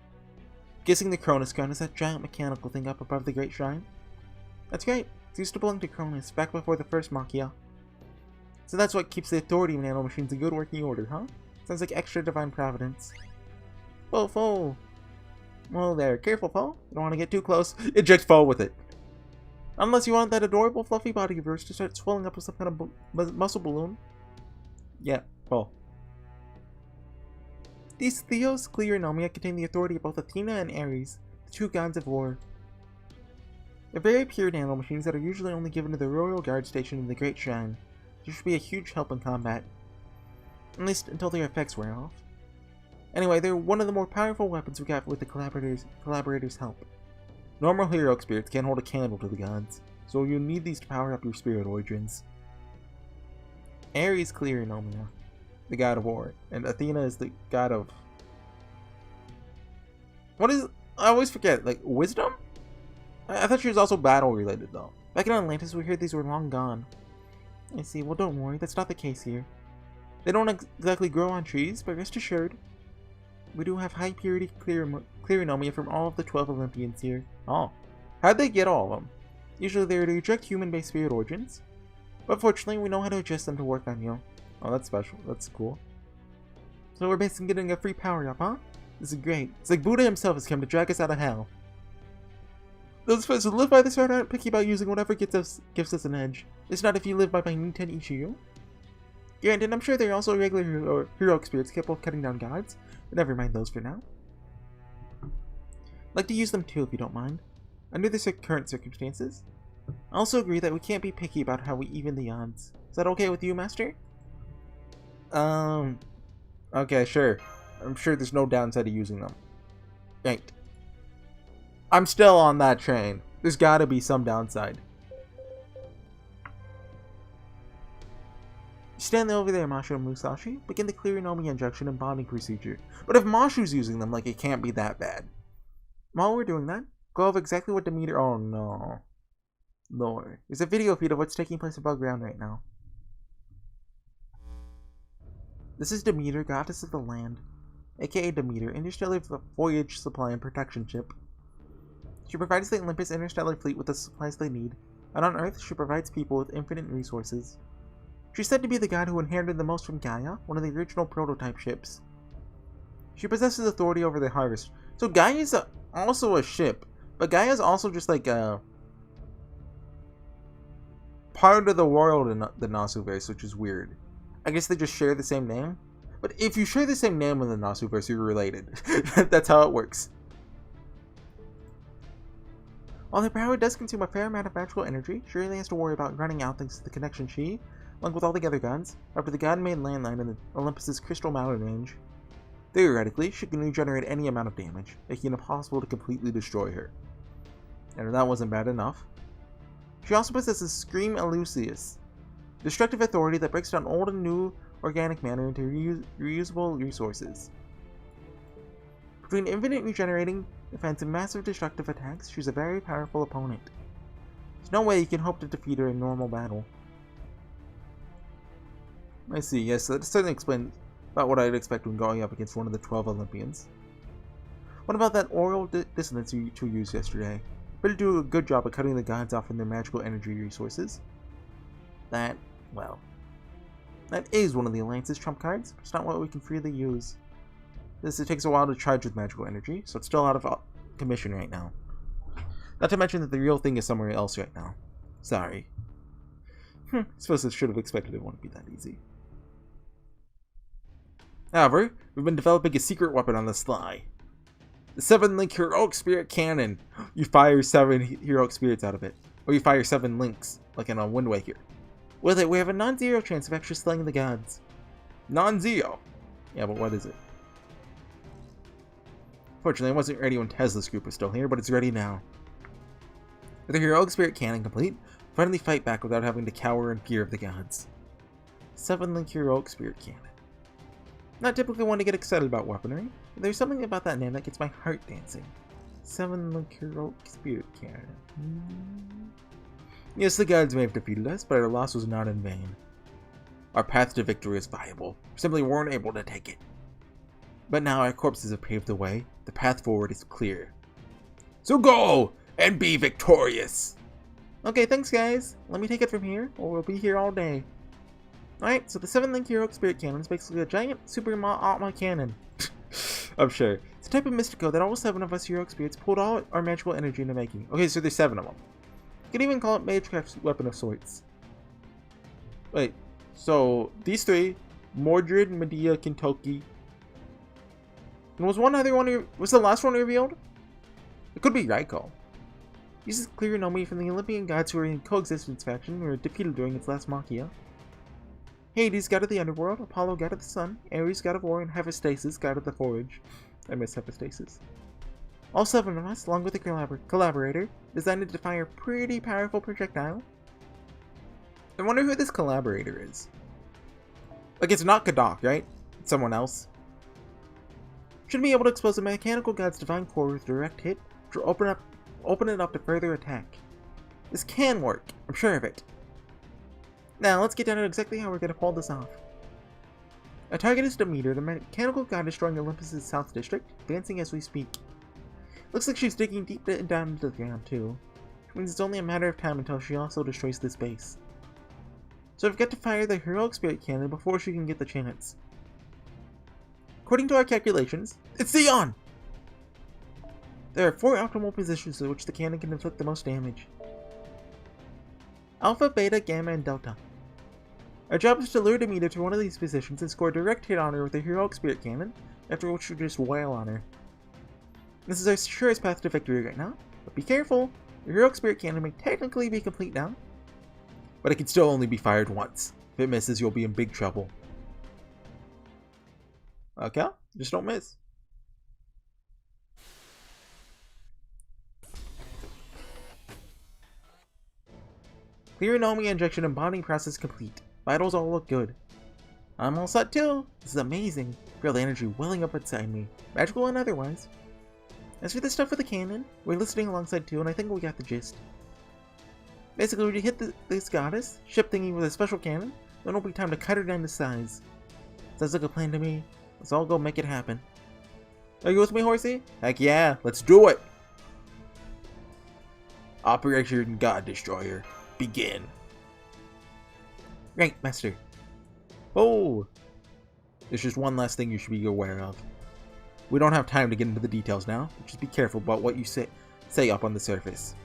Guessing the Cronus Crown is that giant mechanical thing up above the Great Shrine? That's right, it used to belong to Cronus, back before the first Machia. So that's what keeps the authority of nanomachines in good working order, huh? Sounds like extra divine providence. Foe. Well there, careful, Foe. You don't want to get too close. Eject Foe with it. Unless you want that adorable fluffy body of yours to start swelling up with some kind of muscle balloon. Yeah, Foe. These Theos, Clea, and Nomia contain the authority of both Athena and Ares, the two gods of war. They're very pure nanomachines that are usually only given to the Royal Guard station in the Great Shrine. They should be a huge help in combat. At least until their effects wear off. Anyway, they're one of the more powerful weapons we got with the collaborators' help. Normal heroic spirits can't hold a candle to the gods, so you'll need these to power up your spirit origins. Ares, Clea, and Nomia, the god of war, and Athena is the god of... What is... I always forget, like, wisdom? I thought she was also battle-related, though. Back in Atlantis, we heard these were long gone. I see, well don't worry, that's not the case here. They don't exactly grow on trees, but rest assured, we do have high-purity Clearonomia from all of the 12 Olympians here. Oh, how'd they get all of them? Usually they reject human-based spirit origins, But fortunately, we know how to adjust them to work on you. Oh, that's special. That's cool. So we're basically getting a free power-up, huh? This is great. It's like Buddha himself has come to drag us out of hell. Those of us who live by this road aren't picky about using whatever gives us an edge. It's not if you live by HorseyEatYou. Granted, I'm sure there are also regular heroic spirits capable of cutting down gods, but never mind those for now. I'd like to use them too, if you don't mind, under the current circumstances. I also agree that we can't be picky about how we even the odds. Is that okay with you, Master? Okay, sure. I'm sure there's no downside to using them. Right. I'm still on that train. There's gotta be some downside. Stand over there, Mashu and Musashi. Begin the clear Nomi injection and bonding procedure. But if Mashu's using them, like, it can't be that bad. While we're doing that, go over exactly what Demeter... Oh, no. Lord. There's a video feed of what's taking place above ground right now. This is Demeter, goddess of the land. aka Demeter, interstellar voyage supply and protection ship. She provides the Olympus interstellar fleet with the supplies they need, and on Earth she provides people with infinite resources. She's said to be the god who inherited the most from Gaia, one of the original prototype ships. She possesses authority over the harvest. So Gaia is also a ship, but Gaia is also just like a part of the world in the Nasuverse, which is weird. I guess they just share the same name. But if you share the same name in the Nasuverse, you're related. That's how it works. While her power does consume a fair amount of magical energy, she really has to worry about running out thanks to the connection she, along with all the other gods, are to the god-made landline in Olympus's crystal mountain range. Theoretically, she can regenerate any amount of damage, making it impossible to completely destroy her. And if that wasn't bad enough, she also possesses Scream Elusius, destructive authority that breaks down old and new organic matter into reusable resources. Between infinite regenerating defense and massive destructive attacks, she's a very powerful opponent. There's no way you can hope to defeat her in normal battle. I see, yes, so that certainly explains about what I'd expect when going up against one of the 12 Olympians. What about that oral dissonance you two used yesterday? Better do a good job of cutting the gods off from their magical energy resources. That, well, that is one of the Alliance's trump cards, but it's not what we can freely use. It takes a while to charge with magical energy, so it's still out of commission right now. Not to mention that the real thing is somewhere else right now. Sorry. I suppose I should have expected it wouldn't be that easy. However, we've been developing a secret weapon on the sly. The 7-link heroic spirit cannon. You fire 7 heroic spirits out of it. Or you fire 7 links, like in a Wind Waker. With it, we have a non-zero chance of actually slaying the gods. Non-zero? Yeah, but what is it? Fortunately, it wasn't ready when Tesla's group was still here, but it's ready now. With the heroic spirit cannon complete, finally fight back without having to cower in fear of the gods. 7-link heroic spirit cannon. Not typically one to get excited about weaponry, but there's something about that name that gets my heart dancing. 7-link heroic spirit cannon. Yes, the gods may have defeated us, but our loss was not in vain. Our path to victory is viable. We simply weren't able to take it. But now our corpses have paved the way. The path forward is clear. So go and be victorious! Okay, thanks guys. Let me take it from here, or we'll be here all day. Alright, so the 7-link heroic spirit cannon is basically a giant super Atma cannon. I'm sure. It's a type of mystico that all 7 of us heroic spirits pulled all our magical energy into making. Okay, so there's 7 of them. You could even call it Magecraft's weapon of sorts. Wait, so these 3, Mordred, Medea, Kintoki. And was one other one, was the last one revealed? It could be Raiko. Uses clear Nomi from the Olympian gods who were in coexistence faction and were defeated during its last Machia. Hades, god of the underworld, Apollo, god of the sun, Ares, god of war, and Hephaestus, god of the forge. I miss Hephaestus. All 7 of us, along with a collaborator, designed to fire a pretty powerful projectile. I wonder who this collaborator is. Like, it's not Kadok, right? It's someone else. Should be able to expose the mechanical god's divine core with a direct hit to open it up to further attack. This can work, I'm sure of it. Now, let's get down to exactly how we're going to pull this off. Our target is Demeter, the mechanical god destroying Olympus' south district, advancing as we speak. Looks like she's digging deep down into the ground too, which means it's only a matter of time until she also destroys this base. so we've got to fire the heroic spirit cannon before she can get the chance. According to our calculations, it's Zeon! There are 4 optimal positions in which the cannon can inflict the most damage. Alpha, Beta, Gamma, and Delta. Our job is to lure Demeter to one of these positions and score a direct hit on her with a heroic spirit cannon, after which we just wail on her. This is our surest path to victory right now, but be careful, the heroic spirit cannon may technically be complete now, but it can still only be fired once. If it misses, you'll be in big trouble. Okay, just don't miss. Clear Nomi injection and bonding process complete. Vitals all look good. I'm all set too. This is amazing. Feel the energy welling up inside me, magical and otherwise. As for the stuff with the cannon, we're listening alongside too, and I think we got the gist. Basically, we hit this goddess, ship thingy with a special cannon, then it'll be time to cut her down to size. Sounds like a plan to me. Let's all go make it happen. Are you with me, Horsey? Heck yeah, let's do it! Operation God Destroyer, begin. Right, Master. Oh! There's just one last thing you should be aware of. We don't have time to get into the details now. Just be careful about what you say up on the surface.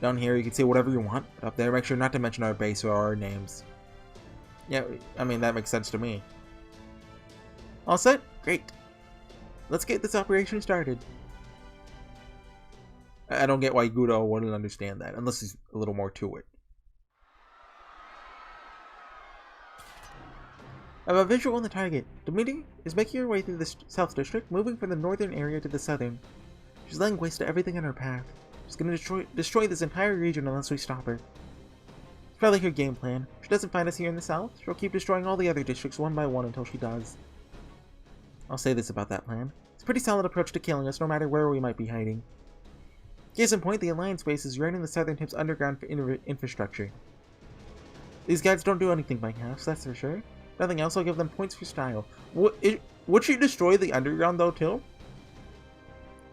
Down here, you can say whatever you want. Up there, make sure not to mention our base or our names. Yeah, I mean, that makes sense to me. All set? Great. Let's get this operation started. I don't get why Gudo wouldn't understand that, unless there's a little more to it. I have a visual on the target. Demeter is making her way through the South District, moving from the northern area to the southern. She's laying waste to everything in her path. She's gonna destroy this entire region unless we stop her. It's probably her game plan. If she doesn't find us here in the south, she'll keep destroying all the other districts one by one until she does. I'll say this about that plan. It's a pretty solid approach to killing us no matter where we might be hiding. Case in point, the Alliance base is right in the southern tip's underground infrastructure. These guys don't do anything by halves, that's for sure. Nothing else, I'll give them points for style. Would she destroy the underground though too?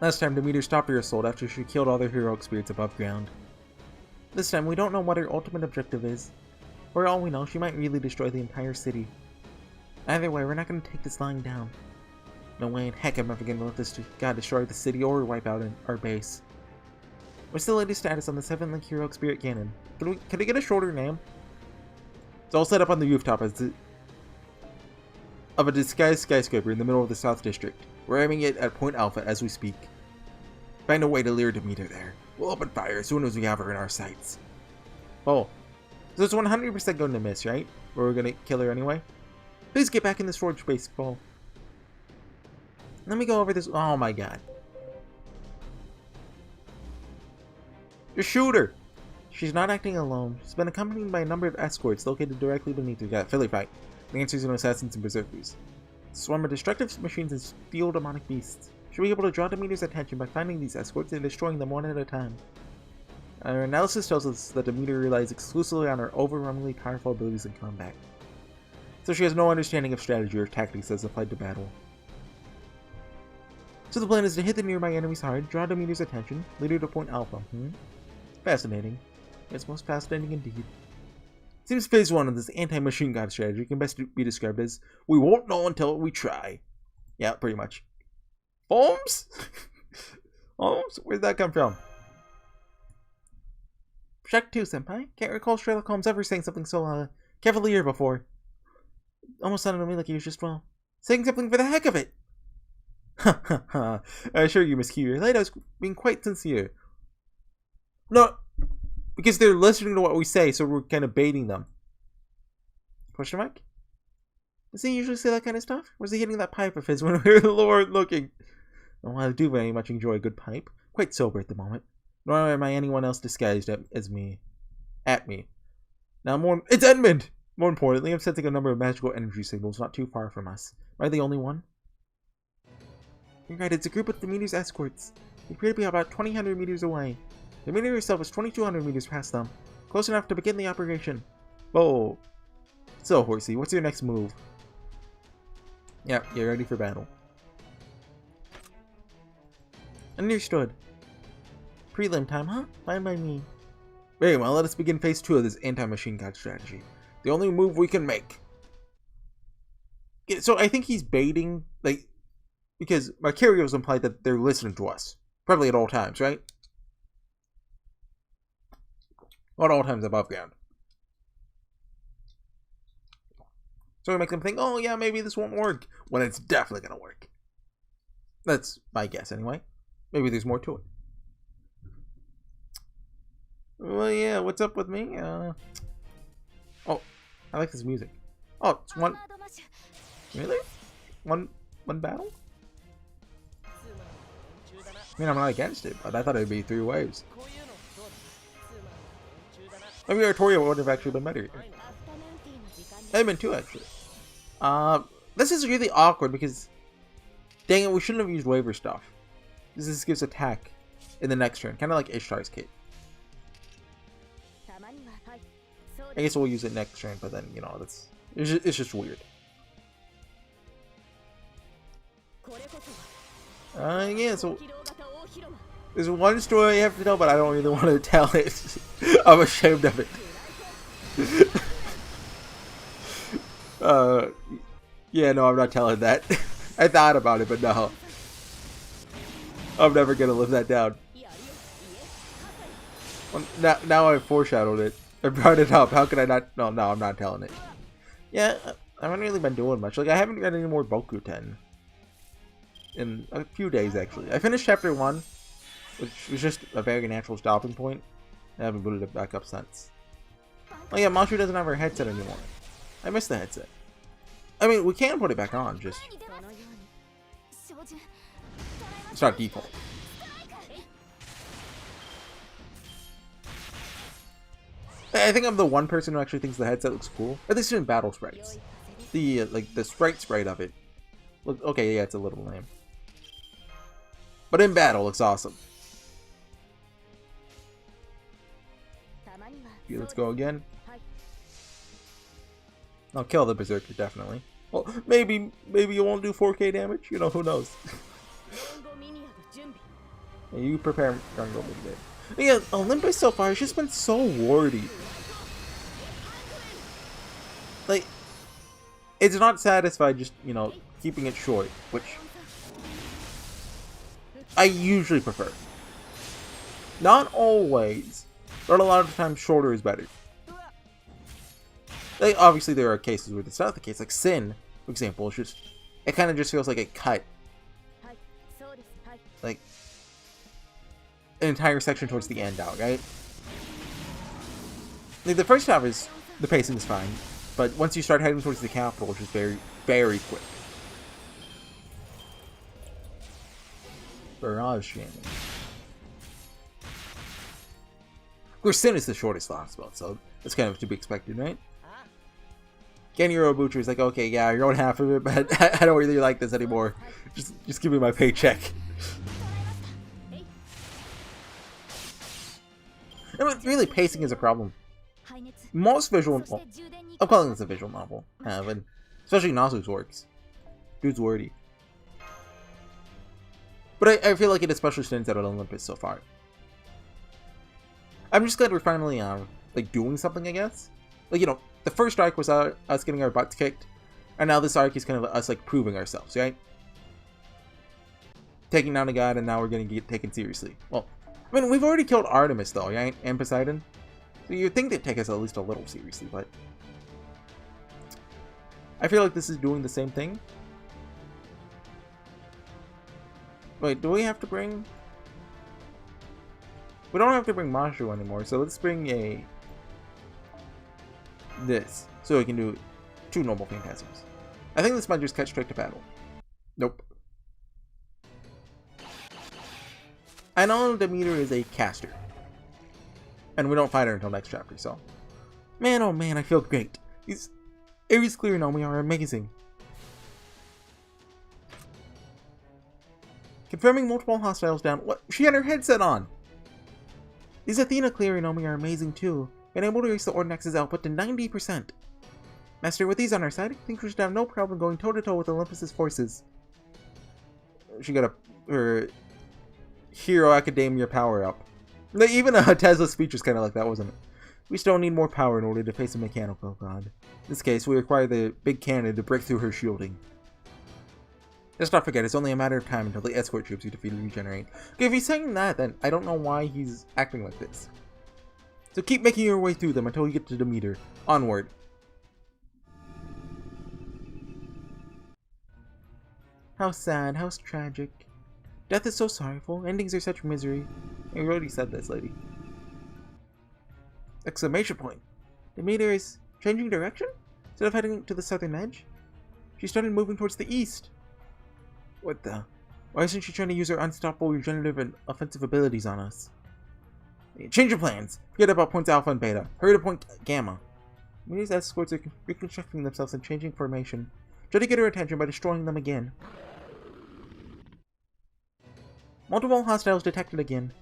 Last time Demeter stopped her assault after she killed all their heroic spirits above ground. This time we don't know what her ultimate objective is. For all we know, she might really destroy the entire city. Either way, we're not going to take this lying down. No way in heck I'm ever going to let this god destroy the city or wipe out our base. What's the latest status on the 7-link heroic spirit cannon? Can I get a shorter name? It's all set up on the rooftop of a disguised skyscraper in the middle of the South District. We're aiming it at Point Alpha as we speak. Find a way to lure Demeter there. We'll open fire as soon as we have her in our sights. Oh, so it's 100% going to miss, right? Or we're going to kill her anyway? Please get back in the storage base, Paul. Let me go over this. Oh my god. Just shoot her! She's not acting alone. She's been accompanied by a number of escorts located directly beneath her. Got Philly fight. The answers are assassins and berserkers. A swarm of destructive machines and steel demonic beasts. She'll be able to draw Demeter's attention by finding these escorts and destroying them one at a time. Our analysis tells us that Demeter relies exclusively on her overwhelmingly powerful abilities in combat. So she has no understanding of strategy or tactics as applied to battle. So the plan is to hit the nearby enemies hard, draw Demeter's attention, lead her to Point Alpha. Fascinating. It's most fascinating indeed. Seems phase 1 of this anti-machine god strategy can best be described as, we won't know until we try. Yeah, pretty much. Holmes? Holmes? Where'd that come from? Shocked too, senpai. Can't recall Sherlock Holmes ever saying something so, cavalier before. Almost sounded to me like he was just, well, saying something for the heck of it. Ha ha ha. I assure you, Miss Kiwi, I was being quite sincere. No, because they're listening to what we say, so we're kind of baiting them. Question mark? Does he usually say that kind of stuff? Or was he hitting that pipe of his when we were lower looking? Oh, I do very much enjoy a good pipe. Quite sober at the moment. Nor am I anyone else disguised as me. At me. Now it's Edmund! More importantly, I'm sensing a number of magical energy signals not too far from us. Am I the only one? You're right, it's a group of Demeter's escorts. They appear to be about 2,000 meters away. Demeter herself is 2,200 meters past them. Close enough to begin the operation. Oh. So, Horsey, what's your next move? Yeah, get ready for battle. Understood. Prelim time, huh? Fine by me. Very well, let us begin phase 2 of this anti-machine god strategy. The only move we can make. Yeah, so I think he's baiting, like, because Mercurio's implied that they're listening to us. Probably at all times, right? Not all times above ground. So we make them think, oh yeah, maybe this won't work. When it's definitely gonna work. That's my guess anyway. Maybe there's more to it. Well, yeah, what's up with me? Oh, I like this music. Oh, it's one... Really? One battle? I mean, I'm not against it, but I thought it'd be 3 waves. Maybe Artoria would have actually been better. It would have been 2, actually. This is really awkward because... Dang it, we shouldn't have used waiver stuff. This gives attack in the next turn. Kind of like Ishtar's Cape. I guess we'll use it next turn, but then, you know, it's just weird. Yeah, so there's one story I have to tell, but I don't really want to tell it. I'm ashamed of it. Yeah, no, I'm not telling that. I thought about it, but no. I'm never gonna live that down. Well, now I've foreshadowed it. I brought it up. How could I not? No, I'm not telling it. Yeah, I haven't really been doing much. Like, I haven't read any more Bokuten in a few days, actually. I finished chapter 1, which was just a very natural stopping point. I haven't booted it back up since. Oh yeah, Mashu doesn't have her headset anymore. I miss the headset. I mean, we can put it back on, just... It's not default. I think I'm the one person who actually thinks the headset looks cool. At least in battle sprites. The, like, the sprite of it. Look, okay, yeah, it's a little lame. But in battle, it's awesome. Okay, let's go again. I'll kill the Berserker, definitely. Well, maybe you won't do 4k damage. You know, who knows? Yeah, you prepare Rango Mini. Yeah, Olympus so far has just been so wardy. Like, it's not satisfied just, you know, keeping it short, which I usually prefer. Not always, but a lot of the time shorter is better. Like, obviously there are cases where it's not the case, like Sin, for example, it's just, it kind of just feels like a cut. Like, an entire section towards the end out, right? Like, the first half is, the pacing is fine, but once you start heading towards the capital, it's just very, very quick. Barrage jamming. Of course, Sin is the shortest last spell, so that's kind of to be expected, right? Geniro Butcher is like, okay, yeah, you're on half of it, but I don't really like this anymore. Just give me my paycheck. And really, pacing is a problem. Most visual... Well, I'm calling this a visual novel. And especially Nasu's works. Dude's wordy. But I feel like it especially stands out at Olympus so far. I'm just glad we're finally, like, doing something, I guess. Like, you know, the first arc was us getting our butts kicked. And now this arc is kind of us, like, proving ourselves, right? Taking down a god, and now we're gonna get taken seriously. Well, I mean, we've already killed Artemis, though, right? And Poseidon. So you'd think they'd take us at least a little seriously, but... I feel like this is doing the same thing. Wait, do we have to bring... We don't have to bring Mashu anymore, so let's bring a... This, so we can do 2 Noble Phantasms. I think this might just cut straight to battle. Nope. I know Demeter is a caster. And we don't fight her until next chapter, so... Man, oh man, I feel great. These Ares Clear Nomi are amazing. Confirming multiple hostiles down. What? She had her headset on! These Athena Clear Nomi are amazing too. Been able to raise the Ordinex's output to 90%. Master, with these on our side, I think we should have no problem going toe-to-toe with Olympus's forces. She got her Hero Academia power up. Even Tesla's speech was kind of like that, wasn't it? We still need more power in order to face a mechanical god. In this case, we require the big cannon to break through her shielding. Let's not forget, it's only a matter of time until the escort troops you defeated regenerate. Okay, if he's saying that, then I don't know why he's acting like this. So keep making your way through them until you get to Demeter. Onward. How sad, how tragic. Death is so sorrowful, endings are such misery. You already said this, lady. Exclamation point. Demeter is changing direction? Instead of heading to the southern edge? She started moving towards the east. What the? Why isn't she trying to use her unstoppable regenerative and offensive abilities on us? Change your plans! Forget about points alpha and beta. Hurry to point gamma. Demeter's escorts are reconstructing themselves and changing formation. Try to get her attention by destroying them again. Multiple hostiles detected again.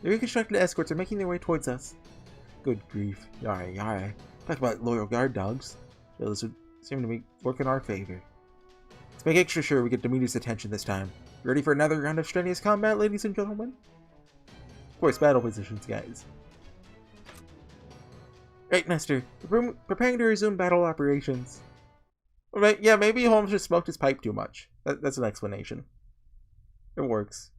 The reconstructed escorts are making their way towards us. Good grief. Yare yare. Talk about loyal guard dogs. Well, this would seem to be working in our favor. Let's make extra sure we get Demeter's attention this time. You ready for another round of strenuous combat, ladies and gentlemen? Of course, battle positions, guys. Right, Nestor. We're preparing to resume battle operations. Right, yeah, maybe Holmes just smoked his pipe too much. That's an explanation. It works.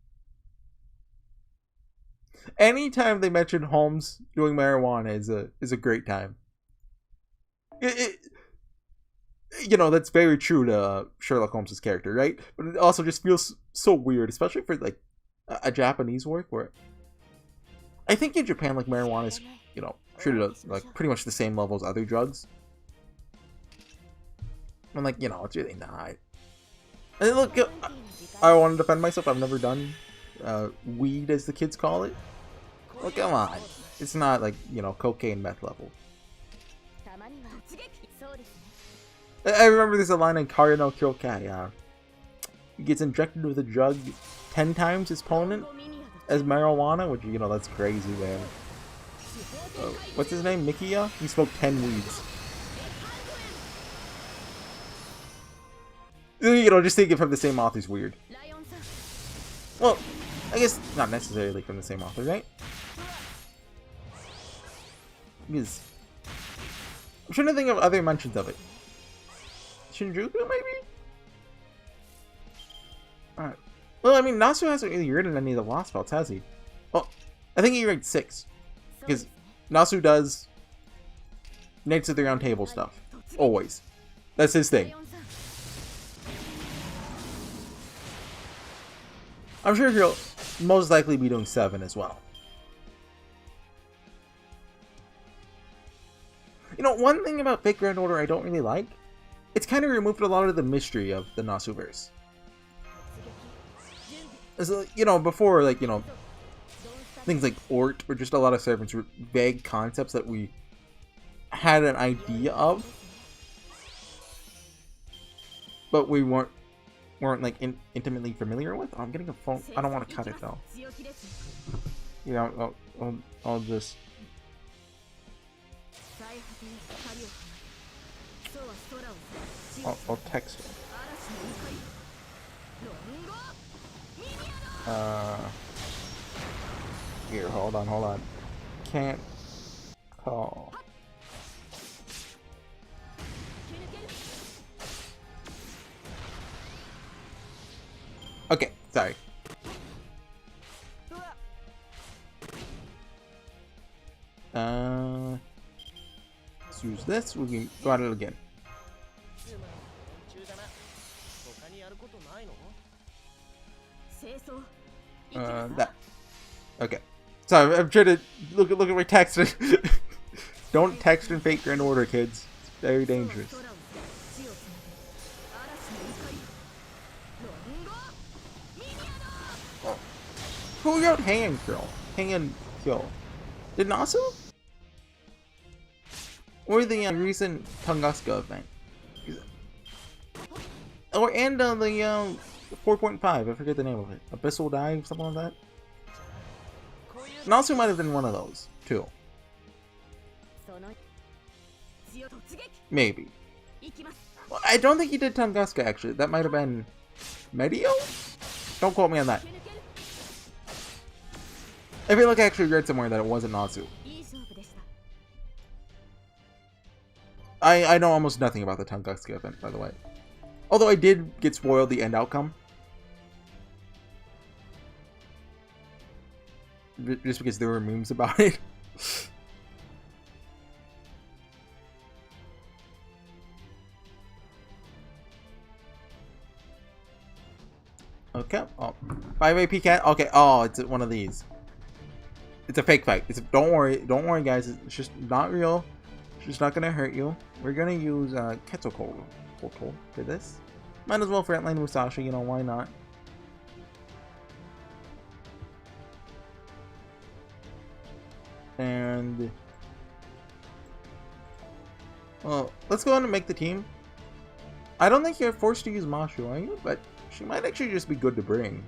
Anytime they mention Holmes doing marijuana is a great time. You know, that's very true to Sherlock Holmes' character, right? But it also just feels so weird, especially for like a Japanese work where I think in Japan, like, marijuana is, you know, treated as like pretty much the same level as other drugs. And like, you know, it's really not. And look, I want to defend myself. I've never done weed, as the kids call it. Well, come on. It's not like, you know, cocaine meth level. I remember there's a line in Kara no Kyokai. He gets injected with a drug 10 times his opponent as marijuana, which, you know, that's crazy, man. What's his name? Mikiya? He smoked 10 weeds. You know, just thinking from the same author's weird. Well, I guess not necessarily from the same author, right? Because I'm trying to think of other mentions of it. Shinjuku, maybe? Alright. Well, I mean, Nasu hasn't really written any of the Lost Belts, has he? Well, I think he writes 6. Because Nasu does Knights of the Round Table stuff. Always. That's his thing. I'm sure he'll most likely be doing 7 as well. You know, one thing about Fate Grand Order I don't really like, it's kind of removed a lot of the mystery of the Nasuverse. So, you know, before, like, you know, things like Ort were just a lot of servants, were vague concepts that we had an idea of, but we weren't like intimately familiar with. Oh, I'm getting a phone. I don't want to cut it though. You know, I'll just. I'll text him. Here, hold on. Can't call. Okay, sorry. Let's use this. We can go at it again. That. Okay. Sorry, I'm trying to look at my text. Don't text in Fate Grand Order, kids. It's very dangerous. Oh. Who wrote Hand Kill? Hand Kill. Did Nasu? Or the recent Tunguska event? Or and the 4.5, I forget the name of it. Abyssal Dive, something like that. Nasu might have been one of those, too. Maybe. Well, I don't think he did Tunguska, actually. That might have been Medio? Don't quote me on that. I feel like I actually read somewhere that it wasn't Nasu. I know almost nothing about the Tunguska event, by the way. Although I did get spoiled the end outcome. Just because there were memes about it. Okay. Oh. 5 AP cat. Okay. Oh, it's one of these. It's a fake fight. Don't worry, guys. It's just not real. It's just not gonna hurt you. We're gonna use Quetzalcoatl for this. Might as well for Frontline Musashi. You know, why not? And well, let's go on and make the team. I don't think you're forced to use Mashu, are you? But she might actually just be good to bring.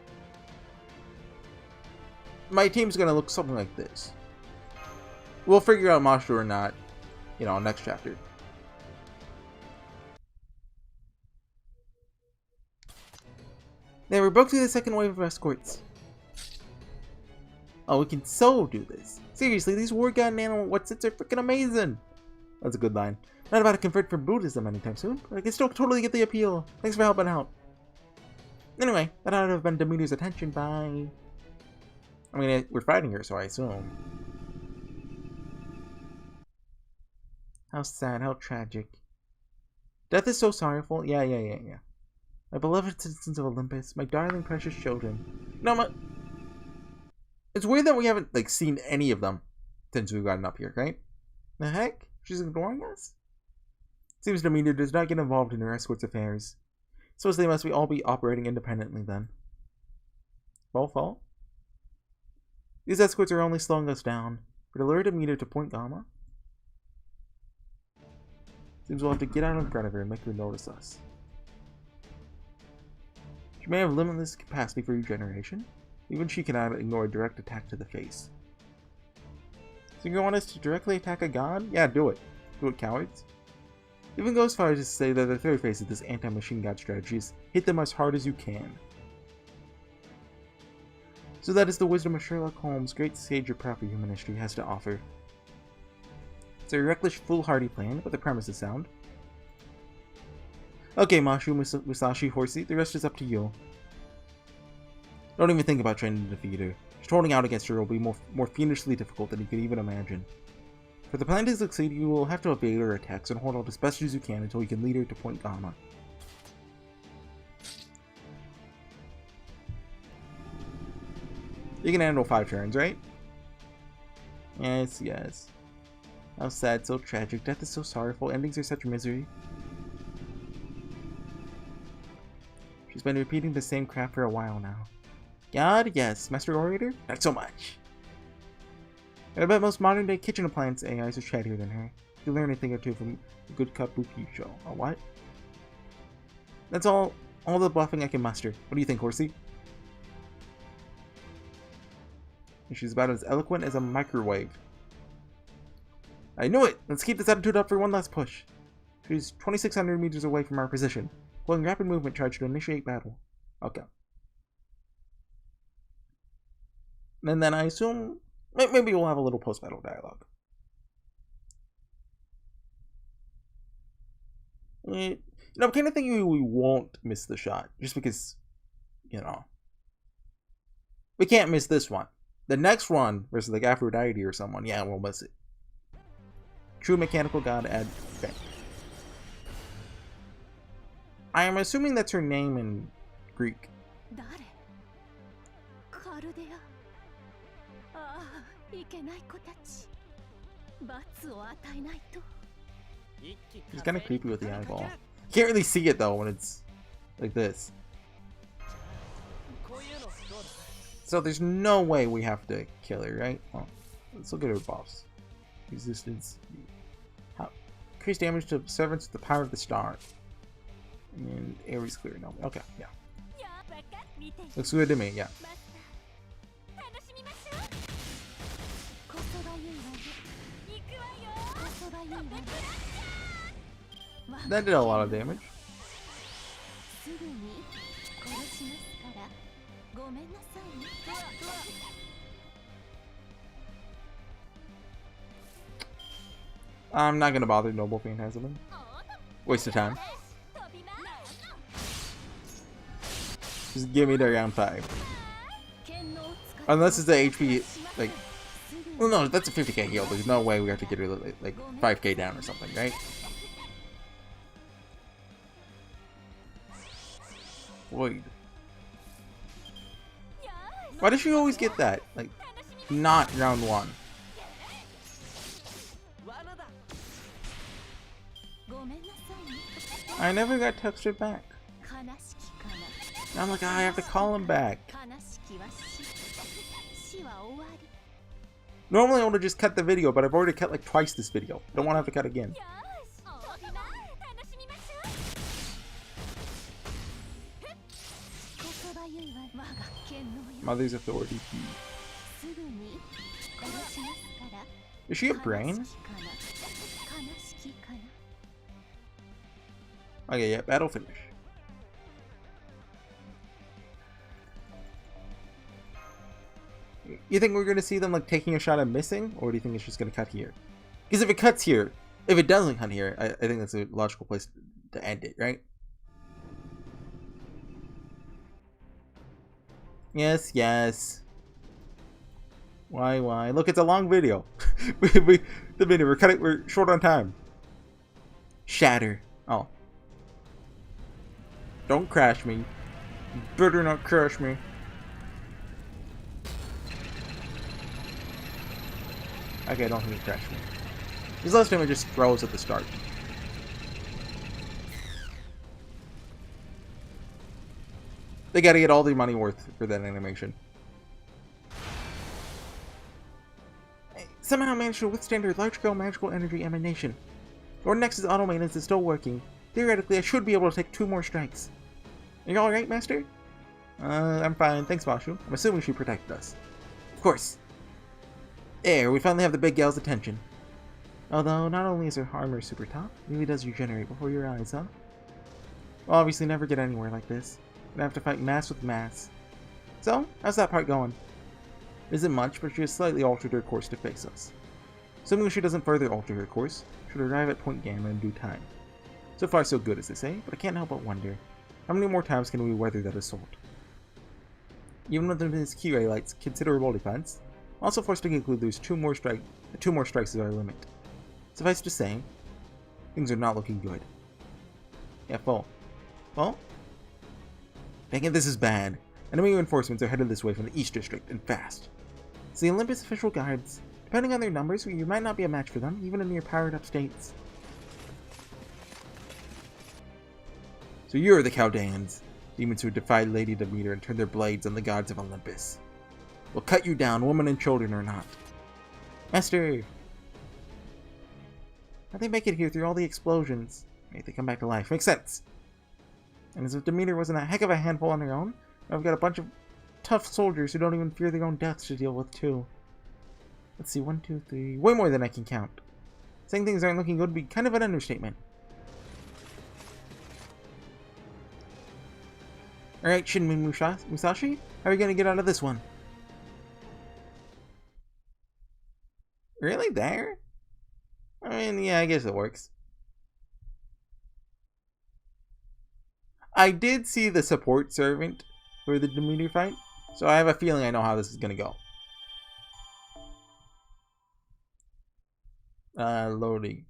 My team's gonna look something like this. We'll figure out Mashu or not, you know, next chapter. Then we're booked to the second wave of escorts. Oh, we can so do this. Seriously, these war god nano whatsits are freaking amazing. That's a good line. Not about to convert from Buddhism anytime soon, but I can still totally get the appeal. Thanks for helping out. Anyway, that ought to have been Demeter's attention by... I mean, we're fighting her, so I assume. How sad, how tragic. Death is so sorrowful. Yeah. My beloved citizens of Olympus, my darling precious children. No, it's weird that we haven't, like, seen any of them since we've gotten up here, right? The heck? She's ignoring us? Seems Demeter does not get involved in her escort's affairs. Suppose they must all be operating independently then. Fall? These escorts are only slowing us down. For to lure Demeter to Point Gamma? Seems we'll have to get out in front of her and make her notice us. She may have limitless capacity for regeneration. Even she cannot ignore a direct attack to the face. So you want us to directly attack a god? Yeah, do it. Do it, cowards. Even go as far as to say that the third phase of this anti-machine god strategy is hit them as hard as you can. So that is the wisdom of Sherlock Holmes, great sage of proper human history, has to offer. It's a reckless, foolhardy plan, but the premise is sound. Okay, Mashu, Musashi, Horsey, the rest is up to you. Don't even think about trying to defeat her. Just holding out against her will be more fiendishly difficult than you could even imagine. For the plan to succeed, you will have to evade her attacks and hold out as best as you can until you can lead her to Point Gamma. You can handle 5 turns, right? Yes. How sad, so tragic. Death is so sorrowful. Endings are such misery. She's been repeating the same crap for a while now. God, yes. Master Orator? Not so much. I bet most modern-day kitchen appliance AIs are chattier than her. You learn a thing or two from a good kabuki show. A what? That's all the bluffing I can muster. What do you think, Horsey? She's about as eloquent as a microwave. I knew it! Let's keep this attitude up for one last push. She's 2,600 meters away from our position. Holding rapid movement charge to initiate battle. Okay. And then I assume maybe we'll have a little post-battle dialogue. You know, I'm kind of thinking we won't miss the shot. Just because, you know, we can't miss this one. The next one versus like Aphrodite or someone, yeah, we'll miss it. True mechanical god add bank. I am assuming that's her name in Greek. She's kind of creepy with the eyeball. You can't really see it though when it's like this. So there's no way we have to kill her, right? Well, let's look at her buffs. Resistance. Increase damage to servants with the power of the star. And Ares clear. No. Okay, yeah. Looks good to me, yeah. That did a lot of damage. I'm not gonna bother Noble Phantasm. Waste of time. Just give me the round 5. Unless it's the HP, like... Well, no, that's a 50k heal. There's no way we have to get her, like 5k down or something, right? Void. Why does she always get that? Like, not round 1. I never got textured back. I'm like, I have to call him back. Normally I would have just cut the video, but I've already cut like twice this video. I don't want to have to cut again. Mother's authority. Is she a brain? Okay, yeah, battle finish. You think we're gonna see them like taking a shot at missing, or do you think it's just gonna cut here? Because if it cuts here, if it doesn't cut here, I think that's a logical place to end it, right? Yes, yes. Why? Look, it's a long video. We're short on time. Shatter. Oh. Don't crash me. You better not crash me. Okay, don't think it crashed me. This last time it just throws at the start. They gotta get all the money worth for that animation. Somehow managed to withstand her large-scale magical energy emanation. Lord Nexus auto maintenance is still working. Theoretically, I should be able to take 2 more strikes. Are you alright, Master? I'm fine. Thanks, Mashu. I'm assuming she protected us. Of course. There, we finally have the big gal's attention. Although, not only is her armor super top, it really does regenerate before your eyes, huh? We'll obviously never get anywhere like this. Gonna have to fight mass with mass. So, how's that part going? Isn't much, but she has slightly altered her course to face us. Assuming she doesn't further alter her course, should arrive at Point Gamma in due time. So far so good, as they say, but I can't help but wonder, how many more times can we weather that assault? Even with his QA lights considerable defense, I'm also forced to conclude there's 2 more strikes is our limit. Suffice to say, things are not looking good. Yeah, full. Well? Dang it, this is bad. Enemy reinforcements are headed this way from the East District, and fast. So the Olympus official guards, depending on their numbers, you might not be a match for them, even in your powered-up states. So you're the Chaldeans, demons who defied Lady Demeter and turned their blades on the gods of Olympus. We'll cut you down, women and children or not. Master! How'd they make it here through all the explosions? Maybe they come back to life. Makes sense. And as if Demeter wasn't a heck of a handful on her own, I've got a bunch of tough soldiers who don't even fear their own deaths to deal with too. Let's see, 1, 2, 3... Way more than I can count. Saying things aren't looking good would be kind of an understatement. Alright, Shinmin Musashi, how are we gonna get out of this one? Really? There? I mean, yeah, I guess it works. I did see the support servant for the Demeter fight, so I have a feeling I know how this is gonna go. Loading.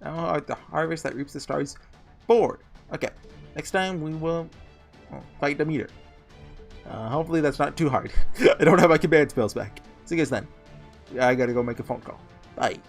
Now the harvest that reaps the stars forward. Okay, next time we will fight Demeter. Hopefully that's not too hard. I don't have my command spells back. See you guys then. I gotta go make a phone call. Bye.